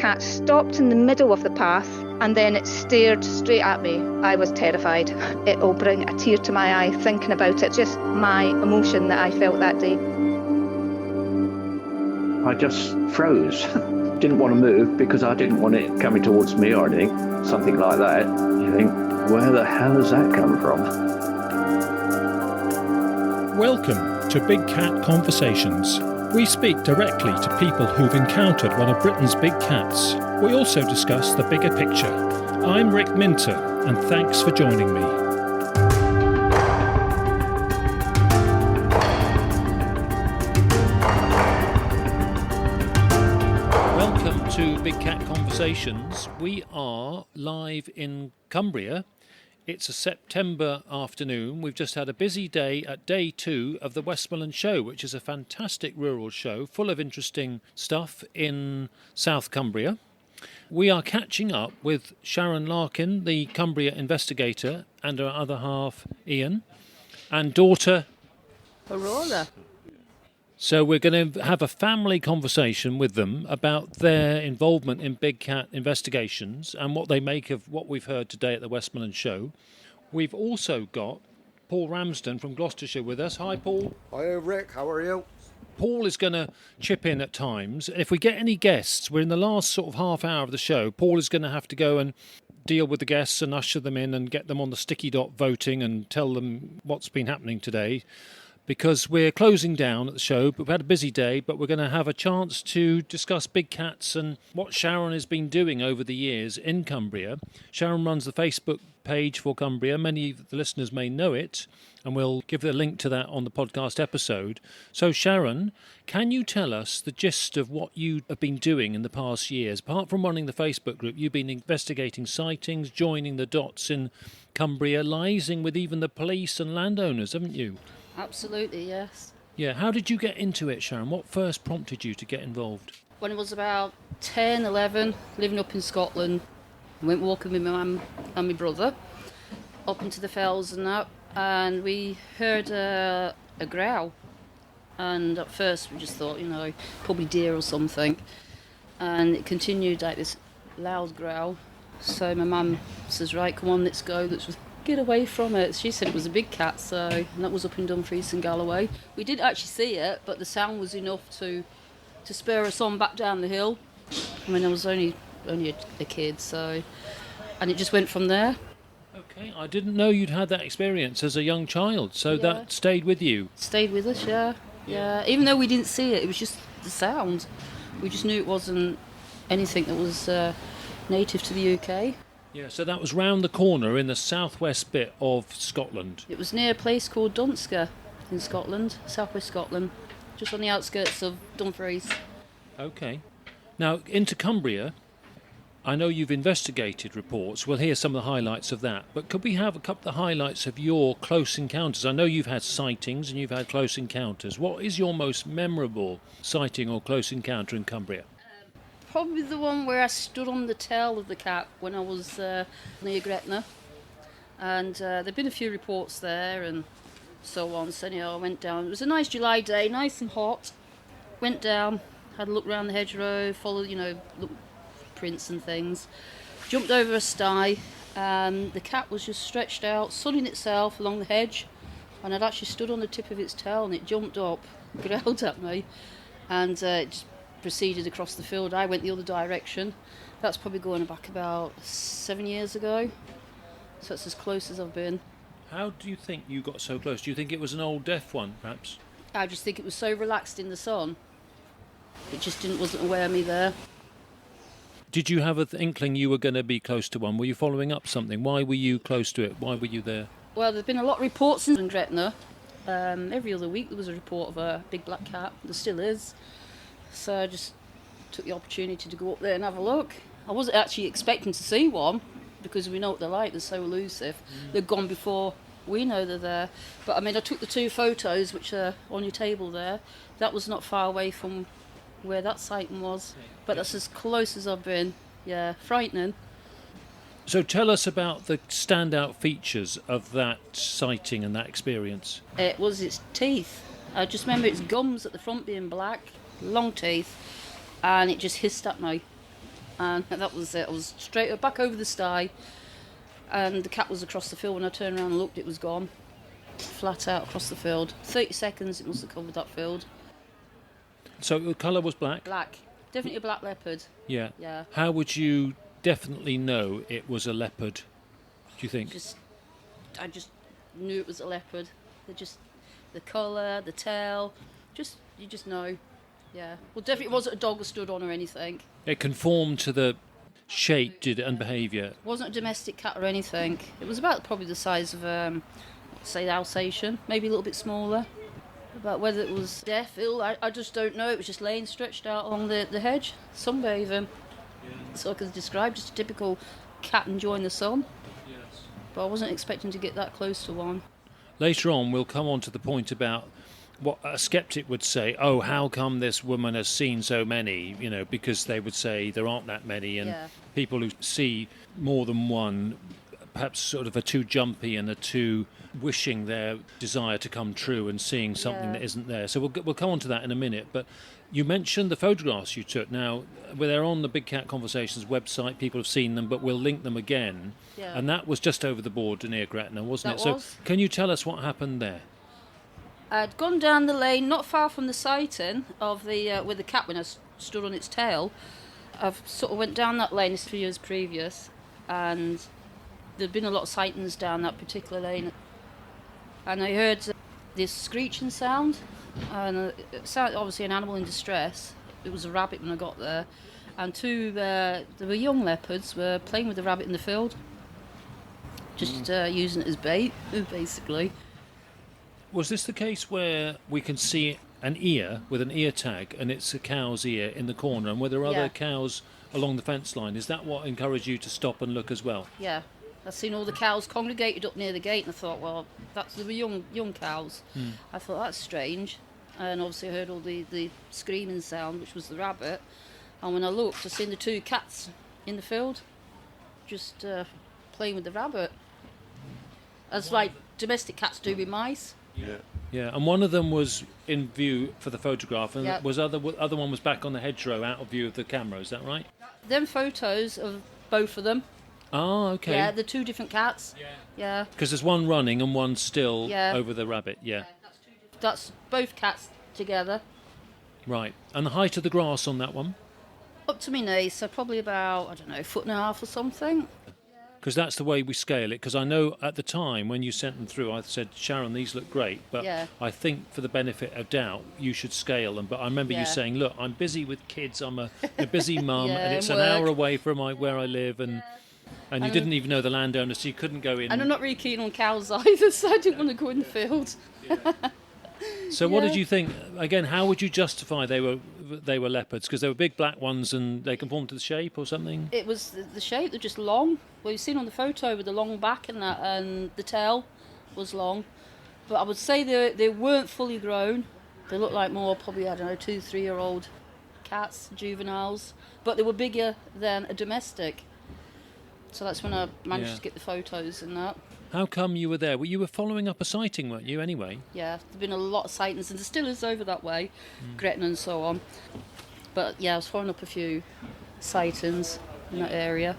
cat stopped in the middle of the path and then it stared straight at me. I was terrified. It'll bring a tear to my eye thinking about it, just my emotion that I felt that day. I just froze. Didn't want to move because I didn't want it coming towards me or anything, something like that. You think, where the hell has that come from? Welcome to Big Cat Conversations. We speak directly to people who've encountered one of Britain's big cats. We also discuss the bigger picture. I'm Rick Minter, and thanks for joining me. Welcome to Big Cat Conversations. We are live in Cumbria. It's a September afternoon. We've just had a busy day at day 2 of the Westmoreland Show, which is a fantastic rural show full of interesting stuff in South Cumbria. We are catching up with Sharon Larkin, the Cumbria investigator, and her other half, Ian, and daughter, Aurora. So we're going to have a family conversation with them about their involvement in big cat investigations and what they make of what we've heard today at the Westmoreland Show. We've also got Paul Ramsden from Gloucestershire with us. Hi, Paul. Hi, Rick. How are you? Paul is going to chip in at times. If we get any guests, we're in the last sort of half hour of the show. Paul is going to have to go and deal with the guests and usher them in and get them on the sticky dot voting and tell them what's been happening today. Because we're closing down at the show, but we've had a busy day, but we're going to have a chance to discuss big cats and what Sharon has been doing over the years in Cumbria. Sharon runs the Facebook page for Cumbria. Many of the listeners may know it, and we'll give the link to that on the podcast episode. So Sharon, can you tell us the gist of what you have been doing in the past years? Apart from running the Facebook group, you've been investigating sightings, joining the dots in Cumbria, liaising with even the police and landowners, haven't you? Absolutely, yes. Yeah, how did you get into it, Sharon? What first prompted you to get involved? When I was about 10, 11, living up in Scotland, I went walking with my mum and my brother up into the fells and that, and we heard a growl. And at first we just thought, probably deer or something. And it continued like this loud growl. So my mum says, right, come on, let's go. Let's get away from it. She said it was a big cat, and that was up in Dumfries and Galloway. We didn't actually see it, but the sound was enough to spur us on back down the hill. I mean, I was only a kid, and it just went from there. Okay, I didn't know you'd had that experience as a young child, so that stayed with you. Stayed with us, yeah. Even though we didn't see it, it was just the sound. We just knew it wasn't anything that was native to the UK. Yeah, so that was round the corner in the southwest bit of Scotland. It was near a place called Dunsker in Scotland, southwest Scotland, just on the outskirts of Dumfries. Okay. Now, into Cumbria, I know you've investigated reports. We'll hear some of the highlights of that. But could we have a couple of highlights of your close encounters? I know you've had sightings and you've had close encounters. What is your most memorable sighting or close encounter in Cumbria? Probably the one where I stood on the tail of the cat when I was near Gretna. And there'd been a few reports there and so on. So I went down. It was a nice July day, nice and hot. Went down, had a look round the hedgerow, followed, look prints and things. Jumped over a sty, and the cat was just stretched out, sunning itself along the hedge. And I'd actually stood on the tip of its tail, and it jumped up, growled at me, and it just proceeded across the field. I went the other direction. That's probably going back about 7 years ago. So it's as close as I've been. How do you think you got so close? Do you think it was an old deaf one, perhaps? I just think it was so relaxed in the sun. It just wasn't aware of me there. Did you have an inkling you were going to be close to one? Were you following up something? Why were you close to it? Why were you there? Well, there's been a lot of reports in Gretna. Every other week there was a report of a big black cat. There still is. So I just took the opportunity to go up there and have a look. I wasn't actually expecting to see one because we know what they're like. They're so elusive. They've gone before we know they're there. But I mean, I took the 2 photos which are on your table there. That was not far away from where that sighting was. But that's as close as I've been. Yeah, frightening. So tell us about the standout features of that sighting and that experience. It was its teeth. I just remember its gums at the front being black, long teeth, and it just hissed at me. and that was it. I was straight back over the sty, and the cat was across the field. When I turned around and looked, it was gone. Flat out across the field. 30 seconds, it must have covered that field. So the colour was black? Black. Definitely a black leopard. Yeah. Yeah. How would you definitely know it was a leopard, do you think? I just knew it was a leopard. The colour, the tail, you just know. Yeah. Well, definitely it wasn't a dog that stood on or anything. It conformed to the shape, did it, and behaviour? It wasn't a domestic cat or anything. It was about probably the size of, say, Alsatian, maybe a little bit smaller. But whether it was deaf, ill, I just don't know. It was just laying stretched out along the hedge, sunbathing. So I could describe just a typical cat enjoying the sun. Yes. But I wasn't expecting to get that close to one. Later on, we'll come on to the point about what a skeptic would say, oh, how come this woman has seen so many? You know, because they would say there aren't that many, and people who see more than one perhaps sort of are too jumpy and are too wishing their desire to come true and seeing something that isn't there. So we'll come on to that in a minute. But you mentioned the photographs you took. Now, they're on the Big Cat Conversations website. People have seen them, but we'll link them again. Yeah. And that was just over the board near Gretna, wasn't That it? was. So can you tell us what happened there? I'd gone down the lane, not far from the sighting of the with the cat when I stood on its tail. I've sort of went down that lane a few years previous, and there'd been a lot of sightings down that particular lane. And I heard this screeching sound, and it sounded obviously an animal in distress. It was a rabbit when I got there, and there were young leopards were playing with the rabbit in the field, just using it as bait, basically. Was this the case where we can see an ear with an ear tag and it's a cow's ear in the corner, and were there other cows along the fence line? Is that what encouraged you to stop and look as well? Yeah. I've seen all the cows congregated up near the gate, and I thought, well, there were young cows. I thought, that's strange. And obviously I heard all the screaming sound, which was the rabbit. And when I looked, I seen the two cats in the field, just playing with the rabbit. As like domestic cats do with mice. Yeah, and one of them was in view for the photograph, and Yep. was other one was back on the hedgerow, out of view of the camera. Is that right? Them photos of both of them. Oh, okay. Yeah, the two different cats. Yeah. Because there's one running and one still Yeah. over the rabbit. Yeah. That's both cats together. Right. And the height of the grass on that one? Up to my knees, so probably about, I don't know, 1.5 foot or something. Because that's the way we scale it. Because I know at the time when you sent them through, I said, Sharon, these look great, but Yeah. I think for the benefit of doubt, you should scale them. But I remember you Yeah. saying, look, I'm busy with kids, I'm a busy mum, Yeah, and it's an work. hour away from where I live, and you didn't even know the landowner, so you couldn't go in. And I'm not really keen on cows either, so I didn't want to go in the field. So what did Yeah. you think? Again, how would you justify they were leopards? Because they were big black ones and they conformed to the shape or something? It was the shape, they're just long. Well, you've seen on the photo with the long back and that, and the tail was long. But I would say they weren't fully grown. They looked like more probably, I don't know, 2-3-year-old cats, juveniles. But they were bigger than a domestic. So that's when I managed Yeah. to get the photos and that. How come you were there? Well, you were following up a sighting, weren't you, anyway? Yeah, there's been a lot of sightings, and there still is over that way, Gretna and so on. But yeah, I was following up a few sightings in that area.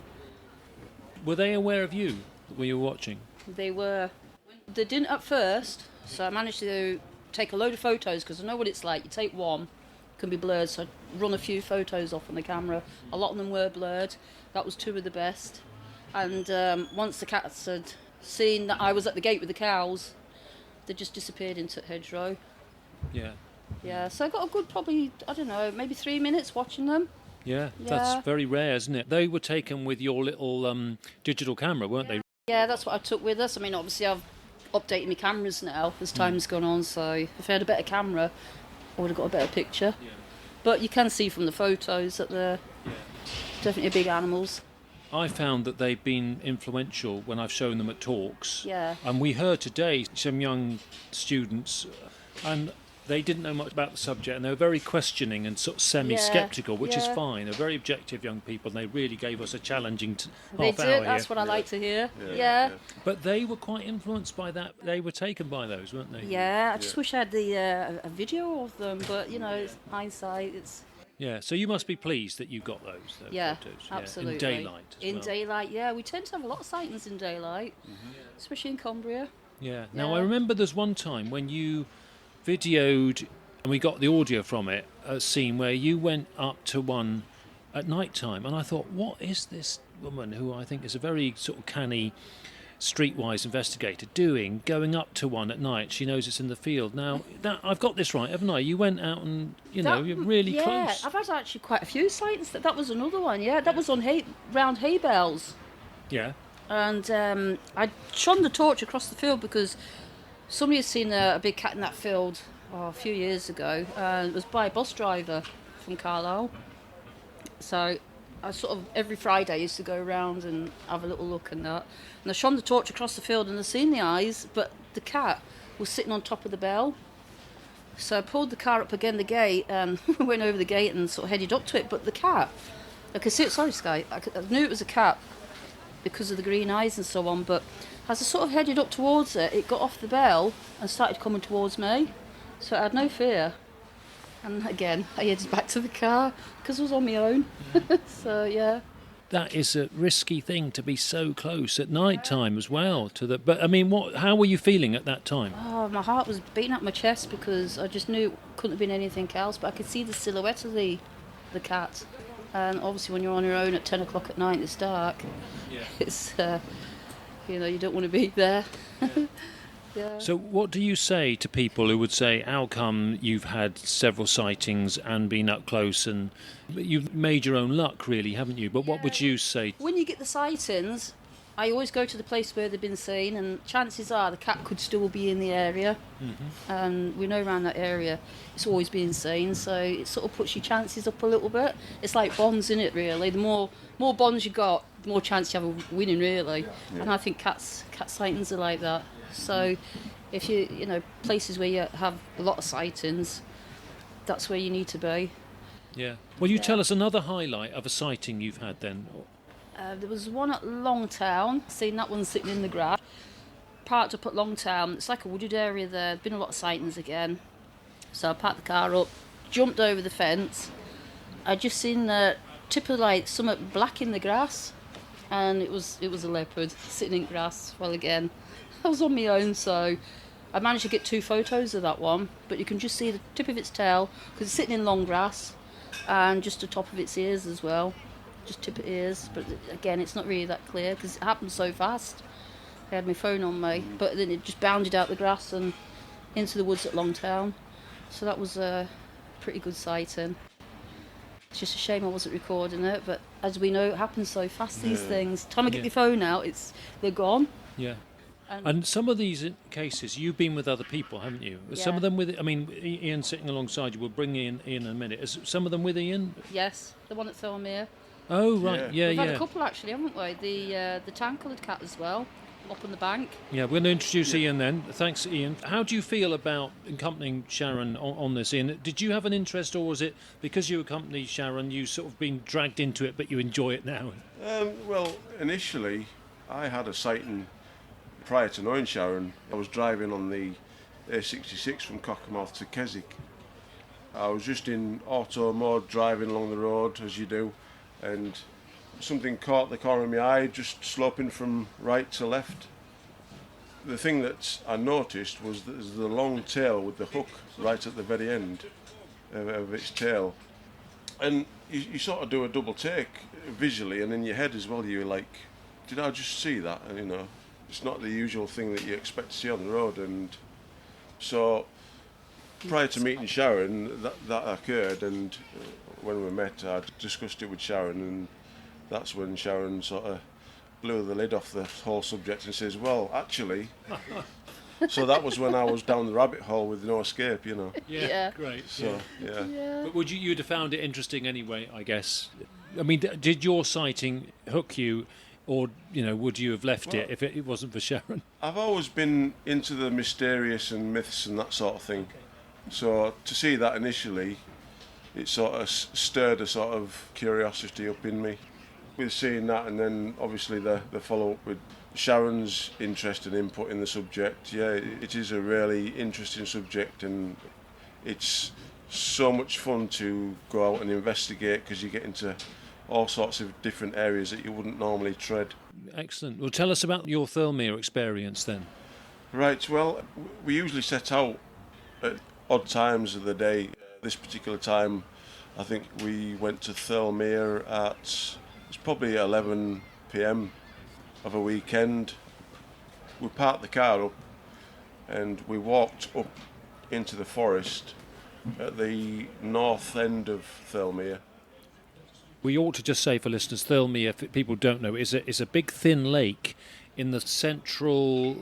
Were they aware of you when you were watching? They didn't at first, so I managed to take a load of photos, because I know what it's like. You take one, it can be blurred, so I run a few photos off on the camera. A lot of them were blurred. That was 2 of the best. And once the cats had seen that I was at the gate with the cows, they just disappeared into the hedgerow. Yeah. Yeah, so I got a good probably, I don't know, maybe 3 minutes watching them. Yeah, Yeah. that's very rare, isn't it? They were taken with your little digital camera, weren't they? Yeah, that's what I took with us. I mean, obviously I've updated my cameras now as time's gone on, so if I had a better camera, I would have got a better picture. Yeah. But you can see from the photos that they're definitely big animals. I found that they've been influential when I've shown them at talks. Yeah. And we heard today some young students, and they didn't know much about the subject, and they were very questioning and sort of semi-sceptical, which is yeah. fine. They're very objective young people, and they really gave us a challenging They half hour did, here. that's what I like to hear. Yeah. But they were quite influenced by that. They were taken by those, weren't they? Yeah, I just wish I had the a video of them, but you know, it's hindsight. Yeah, so you must be pleased that you got those Yeah, photos. absolutely. In daylight as In well. daylight, yeah. We tend to have a lot of sightings in daylight, especially in Cumbria. Yeah. Now, Yeah. I remember there's one time when you videoed, and we got the audio from it, a scene where you went up to one at night time, and I thought, what is this woman, who I think is a very sort of canny, streetwise investigator, doing, going up to one at night? She knows it's in the field. Now, that I've got this right, haven't I? You went out and, you're really yeah, close. I've had actually quite a few sightings. That was another one, yeah. That was on round hay bales. Yeah. And I shone the torch across the field because somebody had seen a big cat in that field a few years ago, and it was by a bus driver from Carlisle. So I sort of every Friday used to go around and have a little look and that. And I shone the torch across the field and I seen the eyes, but the cat was sitting on top of the bell. So I pulled the car up again the gate and went over the gate and sort of headed up to it. But the cat, I could see it. Sorry, Sky. I knew it was a cat because of the green eyes and so on. But as I sort of headed up towards it, it got off the bell and started coming towards me. So I had no fear. And again, I headed back to the car because I was on my own. So yeah. That is a risky thing, to be so close at night time as well to the. But I mean, how were you feeling at that time? Oh, my heart was beating up my chest because I just knew it couldn't have been anything else. But I could see the silhouette of the cat. And obviously, when you're on your own at 10 o'clock at night, it's dark. Yeah. It's you don't want to be there. Yeah. So what do you say to people who would say, how come you've had several sightings and been up close, and you've made your own luck, really, haven't you? But what would you say? When you get the sightings, I always go to the place where they've been seen, and chances are the cat could still be in the area. And we know around that area it's always been seen, so it sort of puts your chances up a little bit. It's like bonds, isn't it, really? The more bonds you got, the more chance you have of winning, really. And I think cat sightings are like that. So if places where you have a lot of sightings, that's where you need to be. Yeah. Well, you tell us another highlight of a sighting you've had then. There was one at Longtown, seen that one sitting in the grass. Parked up at Longtown, it's like a wooded area there, been a lot of sightings again. So I parked the car up, jumped over the fence. I just seen the tip of something black in the grass, and it was a leopard sitting in grass. Well, again, I was on my own, so I managed to get 2 photos of that one, but you can just see the tip of its tail because it's sitting in long grass, and just the top of its ears as well, just tip of ears. But again, it's not really that clear because it happened so fast. I had my phone on me, but then it just bounded out the grass and into the woods at Longtown. So that was a pretty good sighting. It's just a shame I wasn't recording it, but as we know, it happens so fast, these things. Time I get my phone out, they're gone. Yeah. And some of these cases, you've been with other people, haven't you? Some of them with, I mean, Ian sitting alongside you. We'll bring Ian in a minute. Is some of them with Ian? Yes, the one at Thornmere. Oh, right. Yeah, We've had a couple actually, haven't we? The tan-coloured cat as well, up on the bank. Yeah, we're going to introduce Ian then. Thanks, Ian. How do you feel about accompanying Sharon on this, Ian? Did you have an interest, or was it because you accompanied Sharon, you sort of been dragged into it, but you enjoy it now? Well, initially, I had a sighting. Prior to knowing Sharon, I was driving on the A66 from Cockermouth to Keswick. I was just in auto mode, driving along the road as you do, and something caught the corner of my eye, just sloping from right to left. The thing that I noticed was the long tail with the hook right at the very end of its tail. And you sort of do a double take visually, and in your head as well, you're like, did I just see that? And it's not the usual thing that you expect to see on the road. And so prior to meeting Sharon, that occurred, and when we met, I discussed it with Sharon, and that's when Sharon sort of blew the lid off the whole subject and says, well, actually... So that was when I was down the rabbit hole with no escape, Yeah, great. So, yeah. But you'd have found it interesting anyway, I guess. I mean, did your sighting hook you, or, would you have left it if it wasn't for Sharon? I've always been into the mysterious and myths and that sort of thing. So to see that initially, it sort of stirred a sort of curiosity up in me. With seeing that, and then obviously the follow-up with Sharon's interest and input in the subject, it is a really interesting subject, and it's so much fun to go out and investigate, because you get into all sorts of different areas that you wouldn't normally tread. Excellent. Well, tell us about your Thirlmere experience then. Right, well, we usually set out at odd times of the day. This particular time, I think we went to Thirlmere at, it's probably 11 p.m. of a weekend. We parked the car up and we walked up into the forest at the north end of Thirlmere. We ought to just say for listeners, Thirlmere, if people don't know, is a big thin lake in the central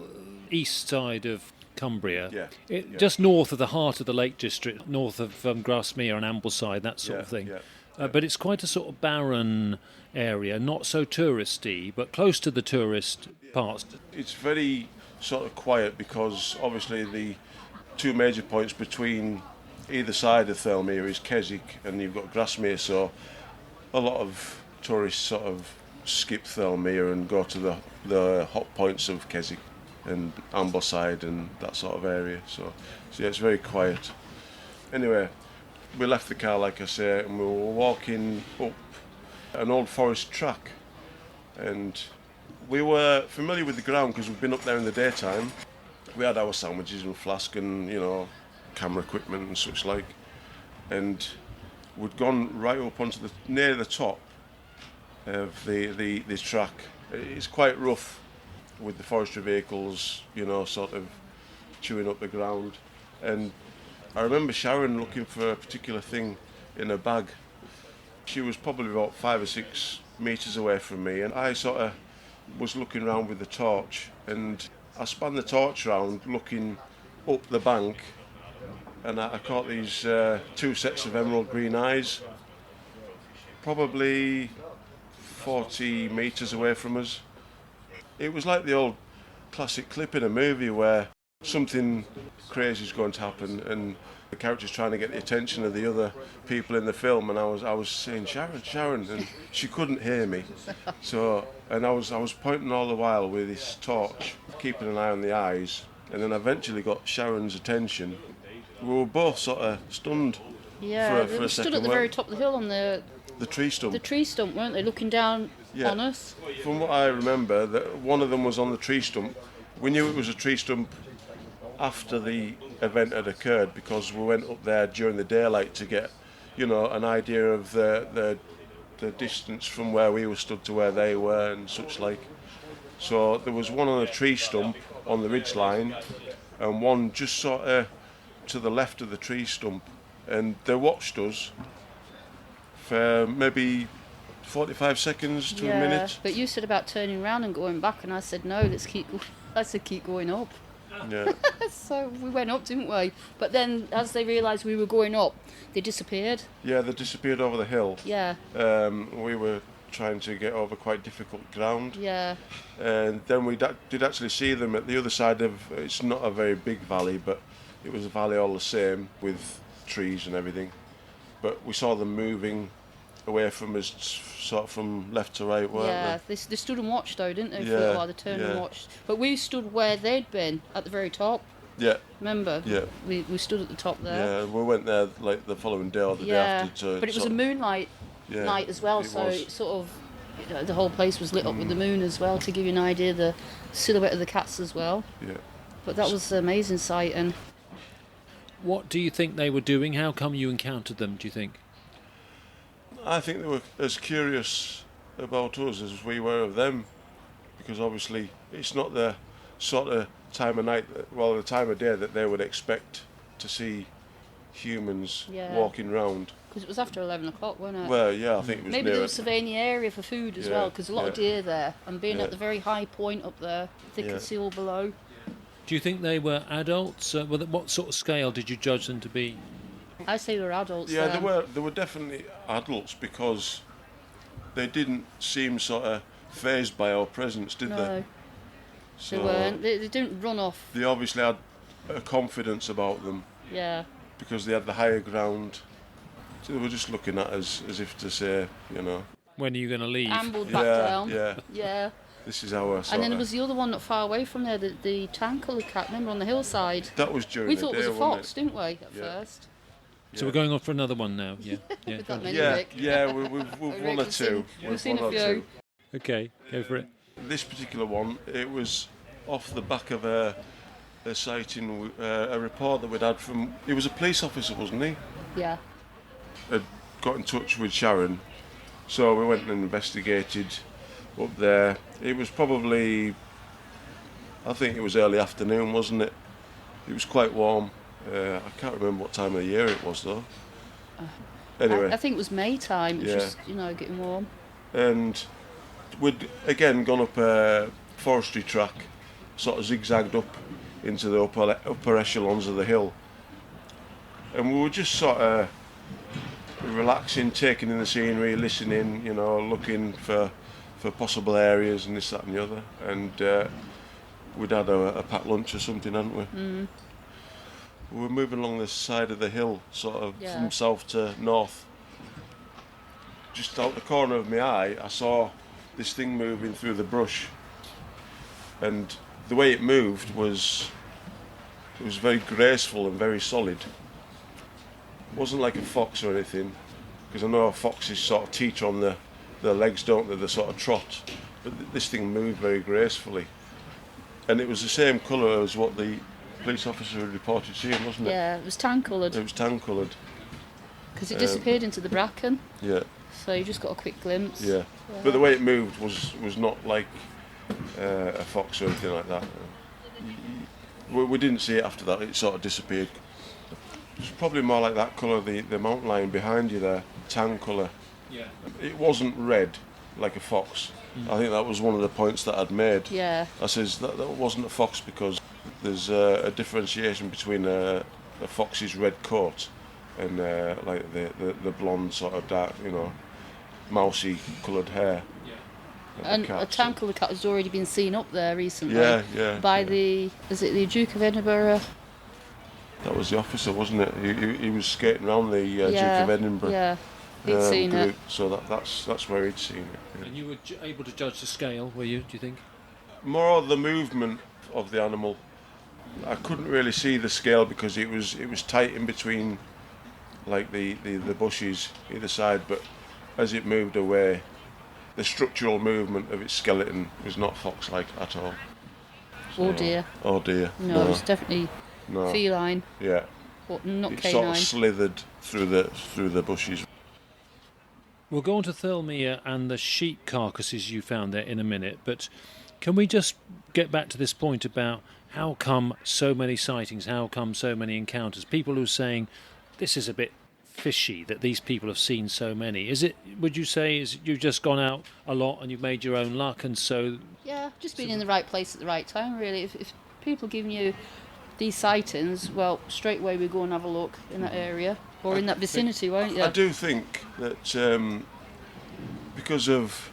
east side of Cumbria. Yeah. Just north of the heart of the Lake District, north of Grasmere and Ambleside, that sort of thing. But it's quite a sort of barren area, not so touristy, but close to the tourist parts. It's very sort of quiet, because obviously the two major points between either side of Thirlmere is Keswick and you've got Grasmere, so a lot of tourists sort of skip Thirlmere and go to the hot points of Keswick and Ambleside and that sort of area. So yeah, it's very quiet. Anyway, we left the car, like I say, and we were walking up an old forest track, and we were familiar with the ground because we've been up there in the daytime. We had our sandwiches and flask and, camera equipment and such like, and we'd gone right up onto near the top of the track. It's quite rough with the forestry vehicles, sort of chewing up the ground. And I remember Sharon looking for a particular thing in a bag. She was probably about 5 or 6 metres away from me, and I sort of was looking around with the torch, and I spun the torch round looking up the bank, and I caught these 2 sets of emerald green eyes, probably 40 metres away from us. It was like the old classic clip in a movie where something crazy is going to happen and the character's trying to get the attention of the other people in the film, and I was saying Sharon, and she couldn't hear me. So, and I was pointing all the while with this torch, keeping an eye on the eyes, and then I eventually got Sharon's attention. We were both sort of stunned for a second. Stood at the very top of the hill on the tree stump. The tree stump, weren't they, looking down on us? From what I remember, that one of them was on the tree stump. We knew it was a tree stump after the event had occurred, because we went up there during the daylight to get, an idea of the distance from where we were stood to where they were and such like. So there was one on a tree stump on the ridge line, and one just sort of to the left of the tree stump, and they watched us for maybe 45 seconds to a minute. But you said about turning around and going back, and I said no, I said keep going up. Yeah. So we went up, didn't we? But then as they realised we were going up, they disappeared. Yeah, they disappeared over the hill. Yeah. We were trying to get over quite difficult ground. Yeah. And then we did actually see them at the other side of, it's not a very big valley, but it was a valley all the same with trees and everything. But we saw them moving away from us, sort of from left to right, weren't they? They stood and watched though, didn't they? For a little while, they turned and watched. But we stood where they'd been, at the very top. Yeah. Remember? Yeah. We stood at the top there. Yeah, we went there like the following day or the day after. But it was a moonlight night as well, so it sort of, the whole place was lit up with the moon as well, to give you an idea of the silhouette of the cats as well. Yeah. But that was an amazing sight. And what do you think they were doing? How come you encountered them, do you think? I think they were as curious about us as we were of them, because obviously it's not the sort of time of night, the time of day that they would expect to see humans walking round. Because it was after 11 o'clock, wasn't it? Well, yeah, I think it was maybe they were surveying the area for food as well, because a lot of deer there, and being at the very high point up there, they could see all below. Do you think they were adults? What sort of scale did you judge them to be? I say they were adults. Yeah, they were definitely adults, because they didn't seem sort of fazed by our presence, did they? So they weren't. They didn't run off. They obviously had a confidence about them. Yeah. Because they had the higher ground. So they were just looking at us as if to say, when are you going to leave? Ambled back down. Yeah. Yeah. This is our And then there was the other one not far away from there, the tan coloured cat, remember, on the hillside. That was during we the thought day, it was a wasn't fox, didn't we, at first? So we're going on for another one now. Yeah. Yeah. With that many, Yeah, Rick. yeah, we've one or two. We've seen a few. Okay, go for it. This particular one, it was off the back of a sighting, a report that we'd had from. He was a police officer, wasn't he? Yeah. Had got in touch with Sharon, so we went and investigated up there. It was probably, I think it was early afternoon, wasn't it? It was quite warm. I can't remember what time of the year it was though. Anyway, I think it was May time. It was Yeah. just, getting warm. and we'd again gone up a forestry track, sort of zigzagged up into the upper echelons of the hill, and we were just sort of relaxing, taking in the scenery, listening, looking for possible areas and this, that and the other, and we'd had a packed lunch or something, hadn't we? We were moving along the side of the hill, sort of Yeah. from south to north. Just out the corner of my eye, I saw this thing moving through the brush, and the way it moved was very graceful and very solid. It wasn't like a fox or anything, because I know foxes sort of teeter on their legs, don't they? They sort of trot, but this thing moved very gracefully, and it was the same colour as what the police officer had reported seeing, wasn't it? Yeah, it was tan coloured It was tan coloured. because it disappeared into the bracken, Yeah, so you just got a quick glimpse. yeah. But the way it moved was not like a fox or anything like that. We didn't see it after that. It sort of disappeared. It's probably more like that colour, the mountain lion behind you there, tan colour. Yeah. It wasn't red like a fox. I think that was one of the points that I'd made. Yeah. I says that wasn't a fox because there's a differentiation between a fox's red coat and like the blonde sort of dark, mousy coloured hair. And cat, a tan coloured cat has already been seen up there recently. Yeah. By yeah. is it the Duke of Edinburgh? That was the officer, wasn't it? He was skating around the Duke of Edinburgh. Yeah, he'd seen group, it. so that's where he'd seen it. Yeah. And you were able to judge the scale, were you? Do you think? More the movement of the animal. I couldn't really see the scale because it was tight in between, like the bushes either side. But as it moved away, the structural movement of its skeleton was not fox-like at all. Oh dear. Oh dear. No, it's definitely no. feline, Yeah. but not It canine. sort of slithered through the bushes. We'll go on to Thirlmere and the sheep carcasses you found there in a minute, but can we just get back to this point about how come so many sightings, how come so many encounters? People who are saying this is a bit fishy that these people have seen so many. Would you say you've just gone out a lot and you've made your own luck, and so Yeah, just being in the right place at the right time, really. If people are giving you these sightings, well, straight away we go and have a look in that area or in that vicinity, won't you? I do think that because of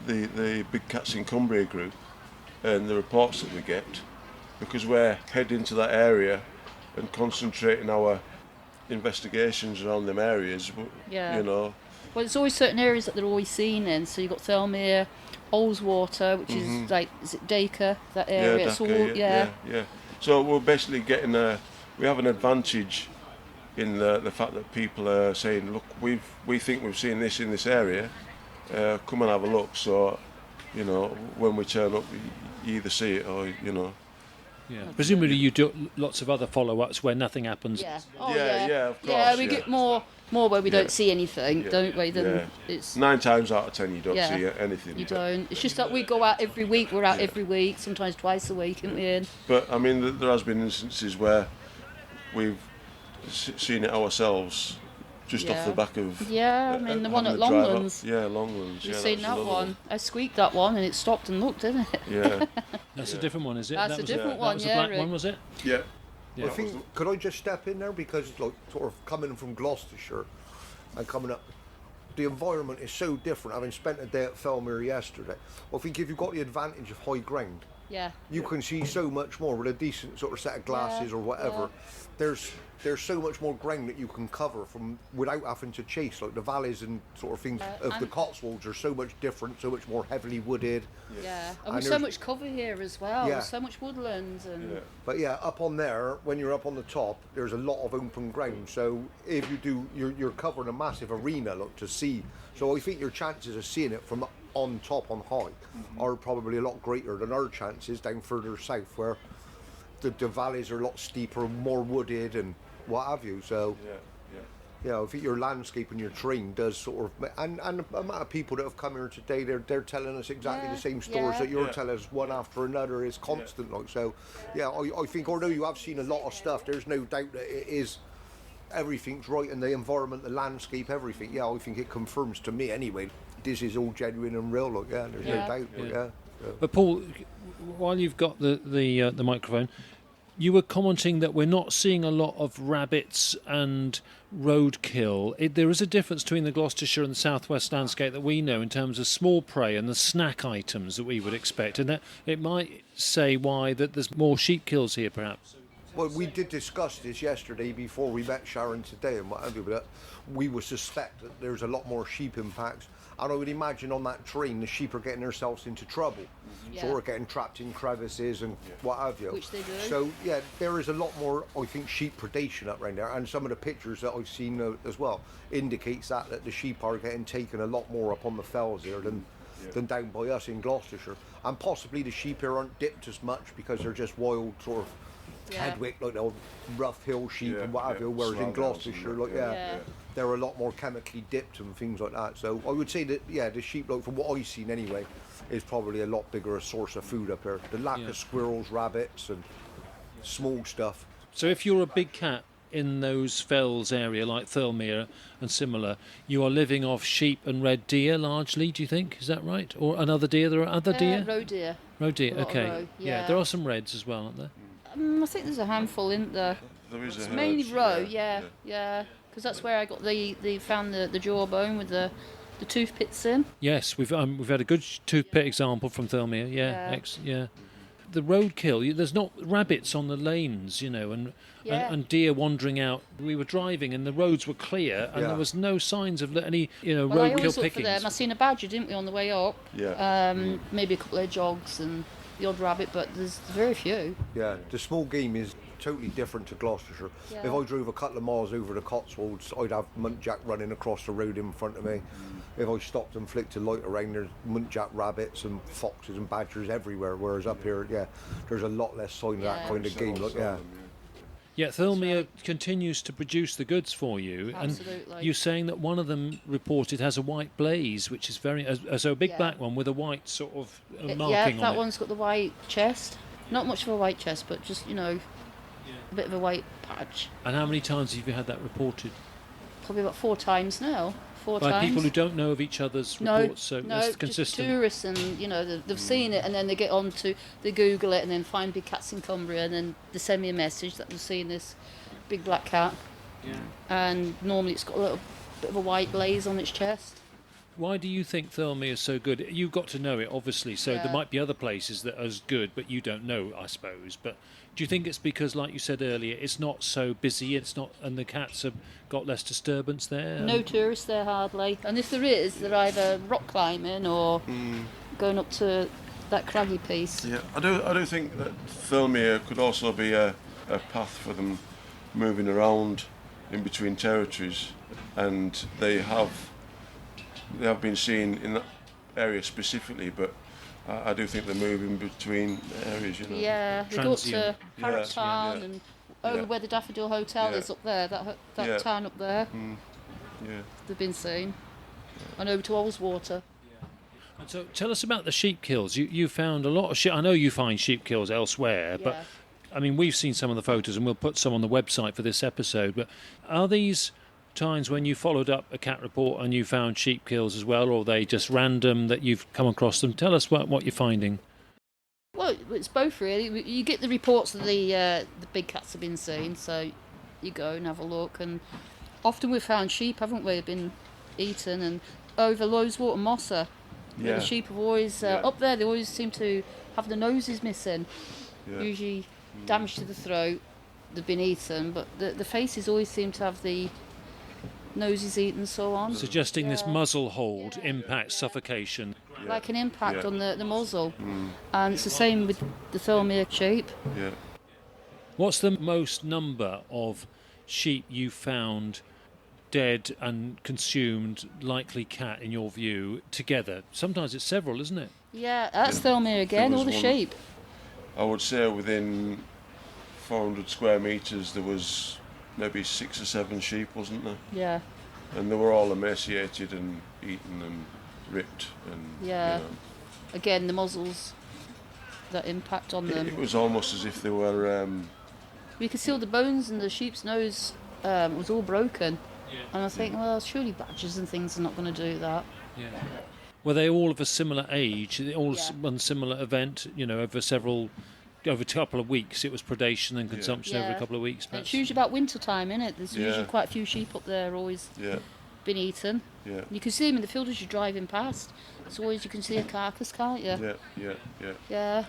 the Big Cats in Cumbria group and the reports that we get, because we're heading to that area and concentrating our investigations around them areas, Yeah. you know. Well, there's always certain areas that they're always seen in. So you've got Thirlmere, Olswater, which is like, is it Dacre, that area? Yeah, It's all, Dhaka, yeah. So we're basically getting we have an advantage in the fact that people are saying, look, we think we've seen this in this area, come and have a look. So, when we turn up, you either see it or, yeah. Presumably you do lots of other follow-ups where nothing happens. Yeah. Oh, Yeah, of Yeah, course, we yeah. get more where we don't see anything, Yeah, don't we? Then yeah. it's 9 times out of 10 you don't Yeah. see anything. you don't. It's just that we go out every week. We're out every week, sometimes twice a week, aren't we? But I mean, there has been instances where we've seen it ourselves, just off Yeah. the back of. Yeah, I mean the one having at to drive up. Longlands. Yeah, Longlands. You've yeah, seen was that another one. I squeaked that one and it stopped and looked, didn't it? Yeah, That's a different one, is it? That's That a was different that one, was yeah, the black Rick. one, was it? yeah. Yeah. I think, could I just step in there, because like sort of coming from Gloucestershire and coming up, the environment is so different. Having spent a day at Thirlmere yesterday, I think if you've got the advantage of high ground, Yeah. You can see so much more with a decent sort of set of glasses or whatever. There's so much more ground that you can cover from without having to chase. Like the valleys and sort of things of the Cotswolds are so much different, so much more heavily wooded. Yeah, and And with so there's- much cover here as well. Yeah. So much woodland and But yeah, up on there, when you're up on the top, there's a lot of open ground. So if you do, you're covering a massive arena, look, to see. So I think your chances of seeing it from on top, on high, are probably a lot greater than our chances down further south, where the valleys are a lot steeper, more wooded, and what have you. So. Yeah, I think your landscape and your terrain does sort of, and the amount of people that have come here today, they're telling us exactly the same stories that you're telling us, one after another, is constant. Like so, yeah, I think although you have seen a lot of stuff, there's no doubt that it is everything's right in the environment, the landscape, everything. Yeah, I think it confirms to me anyway. This is all genuine and real. Like there's no doubt. Yeah. But Paul, while you've got the microphone, you were commenting that we're not seeing a lot of rabbits and roadkill. There is a difference between the Gloucestershire and the southwest landscape that we know in terms of small prey and the snack items that we would expect, and that it might say why that there's more sheep kills here, perhaps. Well, we did discuss this yesterday before we met Sharon today and what have you, but we would suspect that there's a lot more sheep impacts. And I would imagine on that terrain, the sheep are getting themselves into trouble. Sort of getting trapped in crevices and what have you. Which they do. So, yeah, there is a lot more, I think, sheep predation up around there. And some of the pictures that I've seen as well indicates that the sheep are getting taken a lot more up on the fells here than down by us in Gloucestershire. And possibly the sheep here aren't dipped as much because they're just wild sort of Hedwick, like the old rough hill sheep and what have you, whereas in Gloucestershire, like they're a lot more chemically dipped and things like that. So I would say that the sheep, like from what I've seen anyway, is probably a lot bigger a source of food up here. The lack of squirrels, rabbits, and small stuff. So if you're a big cat in those fells area like Thirlmere and similar, you are living off sheep and red deer largely, do you think? Is that right? Or another deer? There are other deer? roe deer. Roe deer, A lot of okay. roe, Yeah, there are some reds as well, aren't there? I think there's a handful in there. There is It's a mainly herd, roe, yeah. Because that's where I got they found the jawbone with the tooth pits in. Yes, we've had a good toothpick example from Thirlmere. Yeah. The roadkill. There's not rabbits on the lanes, and deer wandering out. We were driving and the roads were clear, and there was no signs of any Well, I roadkill always look for pickings. them. I seen a badger, didn't we, on the way up? Yeah. Maybe a couple of jogs and the odd rabbit, but there's very few. Yeah, the small game is totally different to Gloucestershire. Yeah. If I drove a couple of miles over the Cotswolds, I'd have muntjac running across the road in front of me. If I stopped and flicked a light around, there's muntjac rabbits and foxes and badgers everywhere, whereas up here, there's a lot less sign of that kind of game. Like, Yeah, Thirlmere continues to produce the goods for you. Absolutely. And you're saying that one of them reported has a white blaze, which is very... So a big black one with a white sort of marking on it. that one's got the white chest. Not much of a white chest, but just, a bit of a white patch. And how many times have you had that reported? Probably about 4 times now. 4 By times. people who don't know of each other's reports, so it's just consistent. tourists, and they've seen it, and then they get on to, they Google it, and then find big cats in Cumbria, and then they send me a message that they've seen this big black cat. And normally it's got a little bit of a white blaze on its chest. Why do you think Thirlmere is so good? You've got to know it, obviously, so there might be other places that are as good, but you don't know, I suppose. But do you think it's because, like you said earlier, it's not so busy, and the cats have got less disturbance there? No tourists there hardly, and if there is, they're either rock climbing or going up to that craggy piece. Yeah, I do think that Thirlmere could also be a path for them moving around in between territories, and they have been seen in that area specifically, but I do think they're moving between areas. Yeah, they go up to Harrop Town and over where the Daffodil Hotel is up there, that town up there. They've been seen. And over to Olswater. And so tell us about the sheep kills. You found a lot of sheep. I know you find sheep kills elsewhere, but I mean, we've seen some of the photos and we'll put some on the website for this episode, but are these times when you followed up a cat report and you found sheep kills as well, or are they just random that you've come across them? Tell us what you're finding. Well, it's both really. You get the reports that the big cats have been seen, so you go and have a look, and often we've found sheep, haven't we, been eaten, and over Loweswater Mosser. The sheep have always up there. They always seem to have the noses missing. Yeah. Usually damage to the throat, they've been eaten, but the faces always seem to have the noses eaten and so on. Suggesting this Yeah. muzzle hold impacts suffocation. Like an impact Yeah. on the muzzle. And it's the same with the Thirlmere sheep. Yeah. What's the most number of sheep you found dead and consumed, likely cat in your view, together? Sometimes it's several, isn't it? Yeah, that's Thirlmere again, There all the was one- sheep. I would say within 400 square metres there was maybe 6 or 7 sheep, wasn't there? Yeah, And they were all emaciated and eaten and ripped. And Yeah. Again, the muzzles, that impact on them. it was almost as if they were. We could see all the bones and the sheep's nose was all broken. And I think, well, surely badgers and things are not going to do that. Were they all of a similar age? All Yeah. one similar event, over a couple of weeks? It was predation and consumption over a Yeah. couple of weeks. And perhaps? it's usually about winter time, isn't it? There's Yeah. usually quite a few sheep up there always Yeah, been eaten. yeah, You can see them in the field as you're driving past. It's always, you can see a carcass, can't you? yeah, yeah, yeah. Yeah.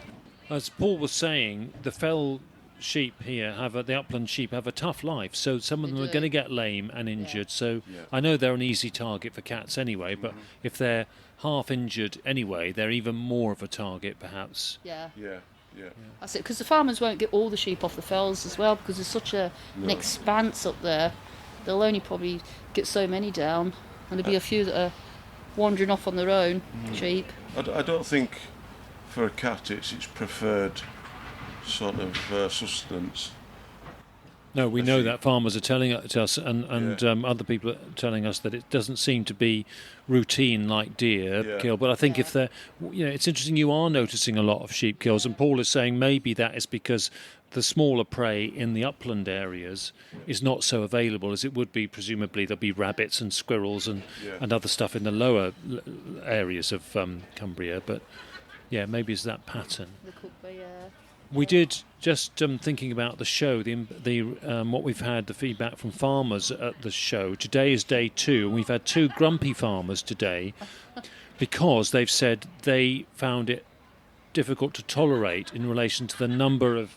As Paul was saying, the fell sheep here the upland sheep have a tough life, so some of They them are do. going to get lame and injured. So Yeah. I know they're an easy target for cats anyway, but if they're half injured anyway, they're even more of a target perhaps. Yeah. Yeah, yeah. That's it, because the farmers won't get all the sheep off the fells as well, because there's such an expanse up there. They'll only probably get so many down, and there'll be a few that are wandering off on their own, sheep. I don't think for a cat it's preferred sort of sustenance. No, we A know sheep. that farmers are telling it to us, and other people are telling us that it doesn't seem to be routine like deer Yeah. kill. But I think if they're, it's interesting. You are noticing a lot of sheep kills, and Paul is saying maybe that is because the smaller prey in the upland areas is not so available as it would be. Presumably, there'll be rabbits and squirrels and other stuff in the lower areas of Cumbria. But yeah, maybe it's that pattern. There could be, We did just thinking about the show, the what we've had, the feedback from farmers at the show. Today is day 2, and we've had 2 grumpy farmers today because they've said they found it difficult to tolerate in relation to the number of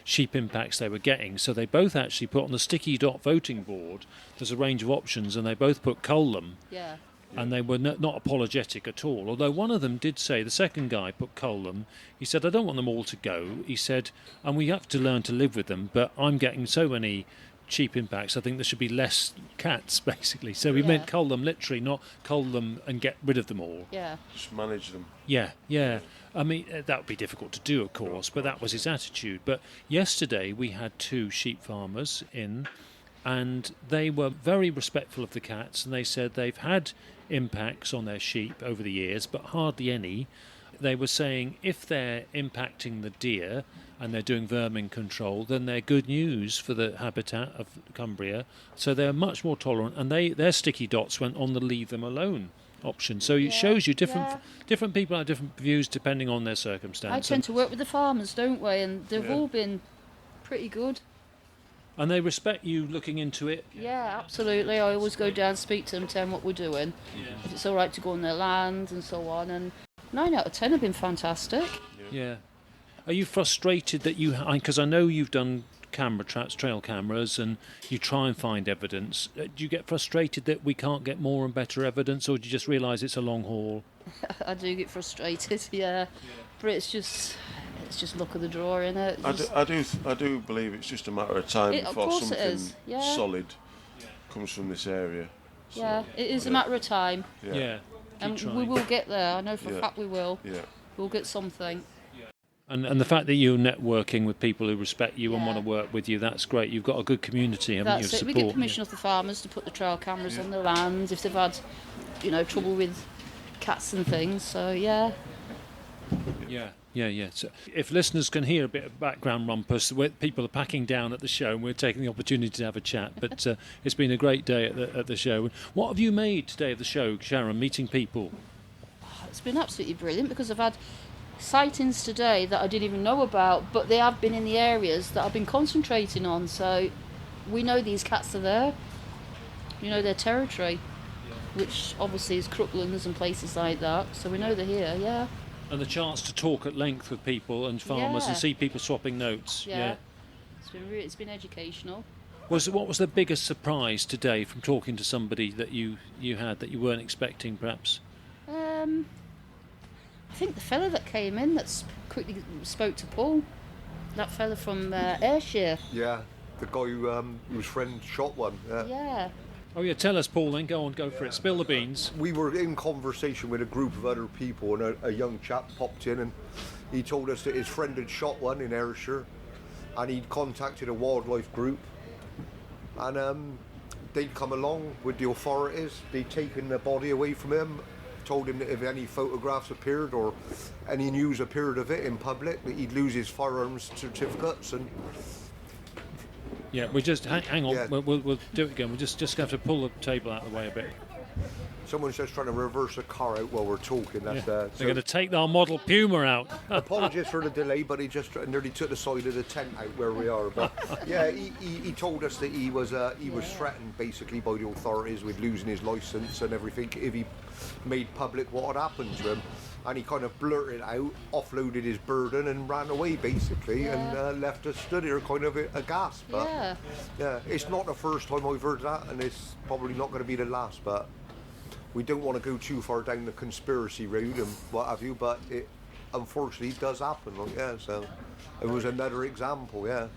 sheep impacts they were getting. So they both actually put on the sticky dot voting board. There's a range of options, and they both put Cullum. yeah. And they were not apologetic at all. Although one of them did say, the second guy put Cullum, he said, I don't want them all to go. He said, and we have to learn to live with them, but I'm getting so many cheap impacts, I think there should be less cats, basically. So we meant cull them literally, not cull them and get rid of them all. Yeah. Just manage them. Yeah. I mean, that would be difficult to do, of course, but that was his attitude. But yesterday we had 2 sheep farmers in, and they were very respectful of the cats, and they said they've had impacts on their sheep over the years, but hardly any. They were saying if they're impacting the deer and they're doing vermin control, then they're good news for the habitat of Cumbria. So they're much more tolerant, and their sticky dots went on the leave them alone option. So it shows you different people have different views depending on their I circumstances. tend to work with the farmers, don't we? And they've all been pretty good. And they respect you looking into it. Yeah, absolutely. I always go down, speak to them, tell them what we're doing. If it's all right to go on their land and so on. And 9 out of 10 have been fantastic. Yeah. Are you frustrated that because I know you've done camera traps, trail cameras, and you try and find evidence. Do you get frustrated that we can't get more and better evidence, or do you just realise it's a long haul? I do get frustrated, yeah. But it's just luck of the draw, innit? I do believe it's just a matter of time Of before course it something is, yeah. solid comes from this area. So, Yeah, it is a matter of time. Yeah. And trying. we will get there. I know for a Yeah. fact we will. Yeah. We'll get something. And the fact that you're networking with people who respect you and Yeah. want to work with you, that's great. You've got a good community, haven't That's you, it. of We support? get permission off the farmers to put the trail cameras on their land if they've had, trouble with cats and things. So yeah. Yeah. So if listeners can hear a bit of background rumpus, people are packing down at the show, and we're taking the opportunity to have a chat. But it's been a great day at the show. What have you made today of the show, Sharon? Meeting people. It's been absolutely brilliant because I've had sightings today that I didn't even know about, but they have been in the areas that I've been concentrating on. So we know these cats are there. You know their territory, which obviously is Crooklands and places like that. So we know they're here. Yeah. And the chance to talk at length with people and farmers and Yeah. see people swapping notes. Yeah. It's been educational. What was the biggest surprise today from talking to somebody that you had that you weren't expecting, perhaps? I think the fella that came in quickly spoke to Paul, that fella from Ayrshire. Yeah, the guy whose friend shot one. Yeah. Oh yeah, tell us, Paul. Then go for it. Spill the beans. We were in conversation with a group of other people, and a young chap popped in, and he told us that his friend had shot one in Ayrshire, and he'd contacted a wildlife group, and they'd come along with the authorities. They'd taken the body away from him, told him that if any photographs appeared or any news appeared of it in public, that he'd lose his firearms certificates. And Yeah, we just hang on. Yeah. We'll do it again. We'll just have to pull the table out of the way a bit. someone's just trying to reverse a car out while we're talking. That's They're going to take our model Puma out. apologies for the delay, but he just nearly took the side of the tent out where we are. But yeah, he told us that he was threatened basically by the authorities with losing his license and everything if he made public what had happened to him. And he kind of blurted out, offloaded his burden, and ran away basically, and left us stood here kind of aghast. But yeah, it's not the first time I've heard that, and it's probably not going to be the last. But we don't want to go too far down the conspiracy road and what have you. But it unfortunately does happen. Like, yeah, so it was another example. Yeah.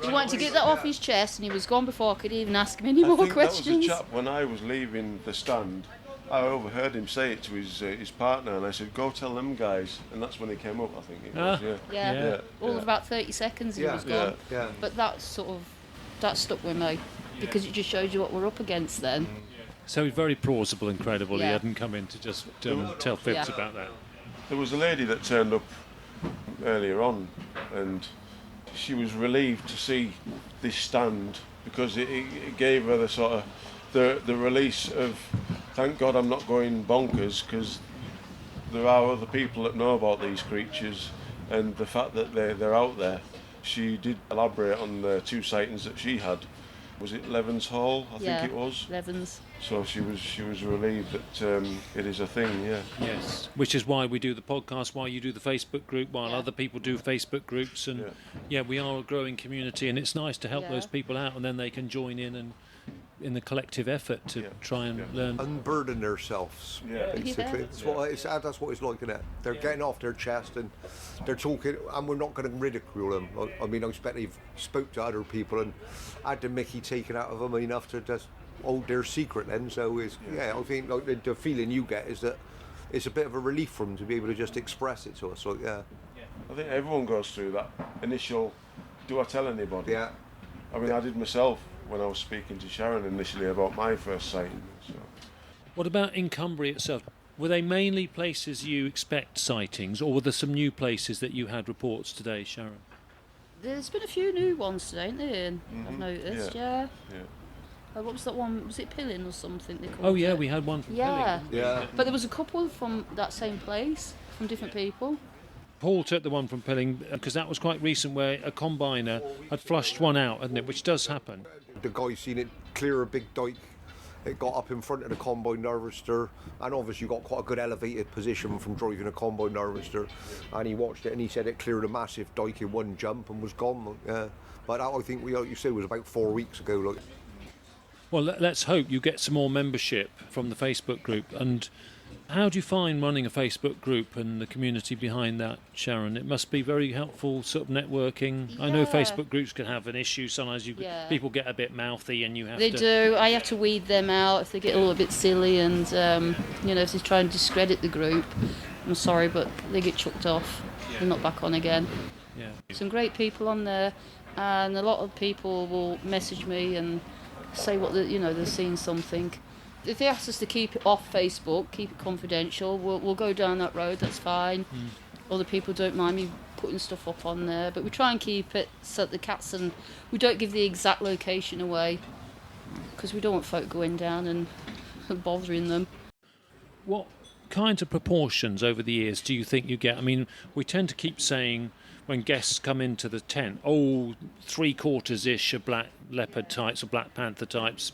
He wanted to get that off his chest, and he was gone before I could even ask him any I more think questions. that was the chap when I was leaving the stand. I overheard him say it to his partner, and I said, "Go tell them guys." And that's when he came up. I think it was. Yeah. All of about 30 seconds he was gone. Yeah. But that stuck with me because it just shows you what we're up against then. So it's very plausible and credible. He Yeah. hadn't come in to just tell fibs Yeah. about that. There was a lady that turned up earlier on, and she was relieved to see this stand because it gave her the sort of the release of, thank God I'm not going bonkers, because there are other people that know about these creatures and the fact that they're out there. She did elaborate on the two sightings that she had. Was it Levens Hall? I think it was. Levens. So she was relieved that it is a thing. Yeah. Yes, which is why we do the podcast, why you do the Facebook group, while Yeah. other people do Facebook groups, and we are a growing community, and it's nice to help Yeah. those people out, and then they can join in and in the collective effort to try and learn. Unburden themselves, Yeah. basically. Yeah. That's what it's like, isn't it? They're getting off their chest and they're talking, and we're not going to ridicule them. I mean, I expect they've spoke to other people and had the Mickey taken out of them enough to just hold their secret then. So it's, I think like the feeling you get is that it's a bit of a relief for them to be able to just express it to us. So I think everyone goes through that initial, do I tell anybody? yeah. I mean, I did myself when I was speaking to Sharon initially about my first sighting. So. What about in Cumbria itself? Were they mainly places you expect sightings, or were there some new places that you had reports today, Sharon? There's been a few new ones today, ain't there? I've noticed, yeah. Yeah. What was that one? Was it Pillin or something they called Oh yeah, it? we had one from Yeah. Pilling. Yeah. But there was a couple from that same place, from different people. Paul took the one from Pilling because that was quite recent, where a combiner had flushed one out, hadn't it? Which does happen. The guy seen it clear a big dike. It got up in front of the combine harvester, and obviously got quite a good elevated position from driving a combine harvester. And he watched it, and he said it cleared a massive dike in one jump and was gone. Yeah, but that, I think like you said, was about 4 weeks ago. Like, Well, let's hope you get some more membership from the Facebook group. And how do you find running a Facebook group and the community behind that, Sharon? It must be very helpful, sort of networking. I know Yeah. Facebook groups can have an issue. Sometimes people get a bit mouthy, and you have They to. do. I have to weed them out if they get a little bit silly, and if they try and discredit the group. I'm sorry, but they get chucked off. They're not back on again. Yeah. Some great people on there, and a lot of people will message me and say they're seeing something. If they ask us to keep it off Facebook, keep it confidential, we'll go down that road. That's fine. Other people don't mind me putting stuff up on there, but we try and keep it so that the cats, and we don't give the exact location away because we don't want folk going down and bothering them. What kinds of proportions over the years do you think you get? I mean, we tend to keep saying when guests come into the tent, 3/4-ish are black leopard types or black panther types,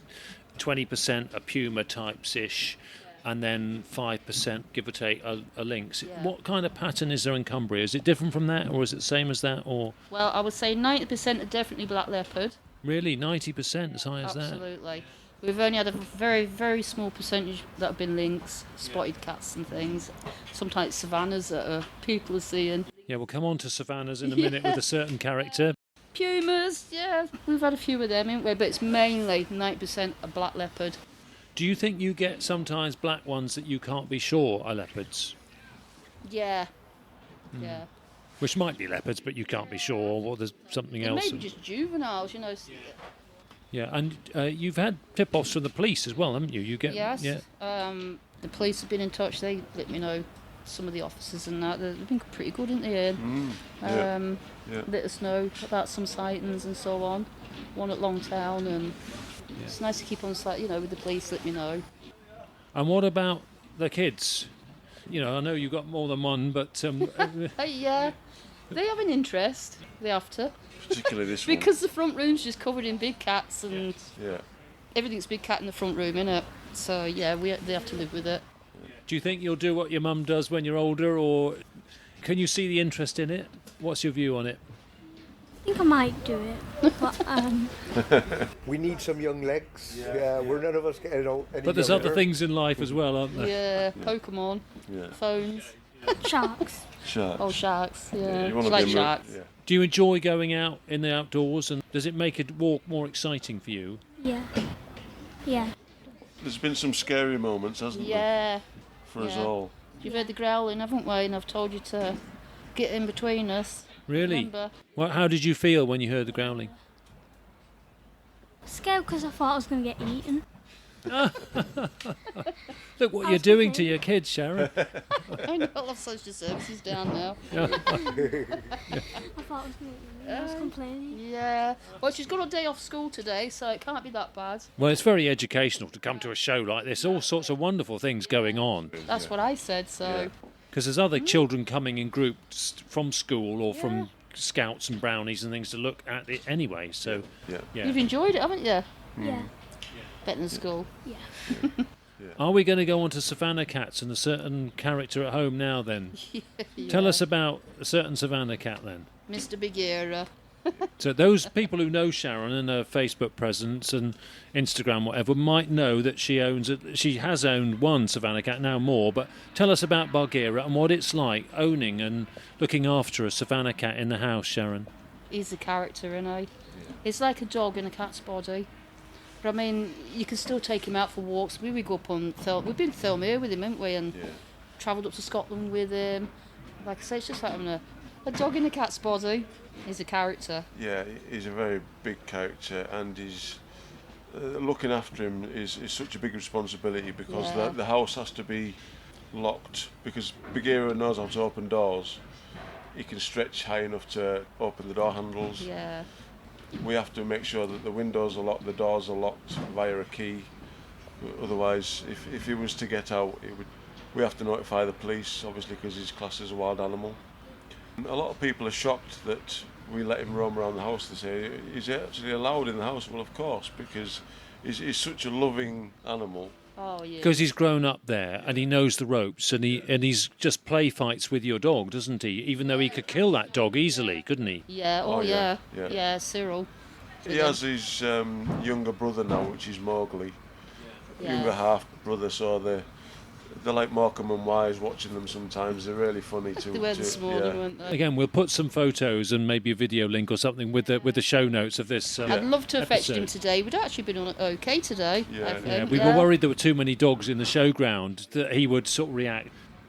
20% are puma types-ish. and then 5%, give or take, are lynx. Yeah. What kind of pattern is there in Cumbria? Is it different from that, or is it the same as that? Or Well, I would say 90% are definitely black leopard. really 90%, as high as that? Absolutely. We've only had a very, very small percentage that have been lynx, spotted cats and things. Sometimes savannas that people are seeing. Yeah, we'll come on to savannas in a minute with a certain character. Pumas, yeah, we've had a few of them, haven't we? But it's mainly 90% are black leopard. Do you think you get sometimes black ones that you can't be sure are leopards? Yeah. Yeah. Which might be leopards, but you can't be sure, or there's something It else. may be just juveniles, you know. Yeah, and you've had tip-offs from the police as well, haven't you? You get Yes. yeah. The police have been in touch. They let me know, some of the officers and that. They've been pretty good, haven't they, Ian? Yeah. Let us know about some sightings and so on. One at Longtown, and it's nice to keep on site, you know, with the police. Let me know. And what about the kids? You know, I know you've got more than one, but Yeah, they have an interest. They have to, Particularly this because the front room's just covered in big cats, and one. Yeah. everything's big cat in the front room, innit? So yeah, they have to live with it. do you think you'll do what your mum does when you're older, or can you see the interest in it? What's your view on it? I think I might do it, but We need some young legs. Yeah, we're none of us getting old. But there's other things in life as well, aren't there? Yeah, Pokemon, Yeah. phones, sharks. Sharks. oh sharks. Yeah, You wanna She likes be a mo- sharks. Yeah. Do you enjoy going out in the outdoors, and does it make a walk more exciting for you? Yeah. Yeah. There's been some scary moments, hasn't there, Yeah, for us yeah. all? You've heard the growling, haven't we? And I've told you to get in between us. Really? Remember? Well, how did you feel when you heard the growling? Scared because I thought I was going to get eaten. Look what I you're was doing to thinking- your kids, Sharon. I know, I'll have social services down now. I thought I was going to get eaten. I was complaining. Yeah. Well, she's got a day off school today, so it can't be that bad. Well, it's very educational to come to a show like this. All sorts of wonderful things going on. That's what I said, so. Because there's other children coming in groups from school or from scouts and brownies and things to look at it anyway. So, Yeah. yeah. You've enjoyed it, haven't you? Yeah. Better than school. Yeah. Are we going to go on to Savannah Cats and a certain character at home now then? Tell us about a certain Savannah Cat then. Mr. Bagheera. So those people who know Sharon and her Facebook presence and Instagram, whatever, might know that she has owned one Savannah Cat, now more. But tell us about Bagheera and what it's like owning and looking after a Savannah Cat in the house, Sharon. He's a character, isn't he? It's like a dog in a cat's body. But I mean, you can still take him out for walks. We would go up on we've been to Thirlmere with him, haven't we? And travelled up to Scotland with him. Like I say, it's just like having a dog in a cat's body. He's a character. Yeah, he's a very big character, and he's looking after him is such a big responsibility, because Yeah. the house has to be locked, because Bagheera knows how to open doors. He can stretch high enough to open the door handles. Yeah. We have to make sure that the windows are locked, the doors are locked via a key. Otherwise, if he was to get out, we have to notify the police, obviously, because he's classed as a wild animal. A lot of people are shocked that we let him roam around the house. They say, is he actually allowed in the house? Well, of course, because he's such a loving animal. Oh, yeah. Because he's grown up there and he knows the ropes and he's just play fights with your dog, doesn't he? Even though he could kill that dog easily, couldn't he? Yeah, Oh, yeah, yeah. yeah. Yeah, Cyril. He has his younger brother now, which is Mowgli. Yeah. Younger half brother, so they're like Morecambe and Wise, watching them sometimes. They're really funny to. They were the smaller, yeah. weren't they? Again, we'll put some photos and maybe a video link or something with the show notes of this. I'd love to have fetched him episode. today. We'd actually been on okay today. Yeah. I Yeah, think, Yeah, we were worried there were too many dogs in the showground that he would sort of react.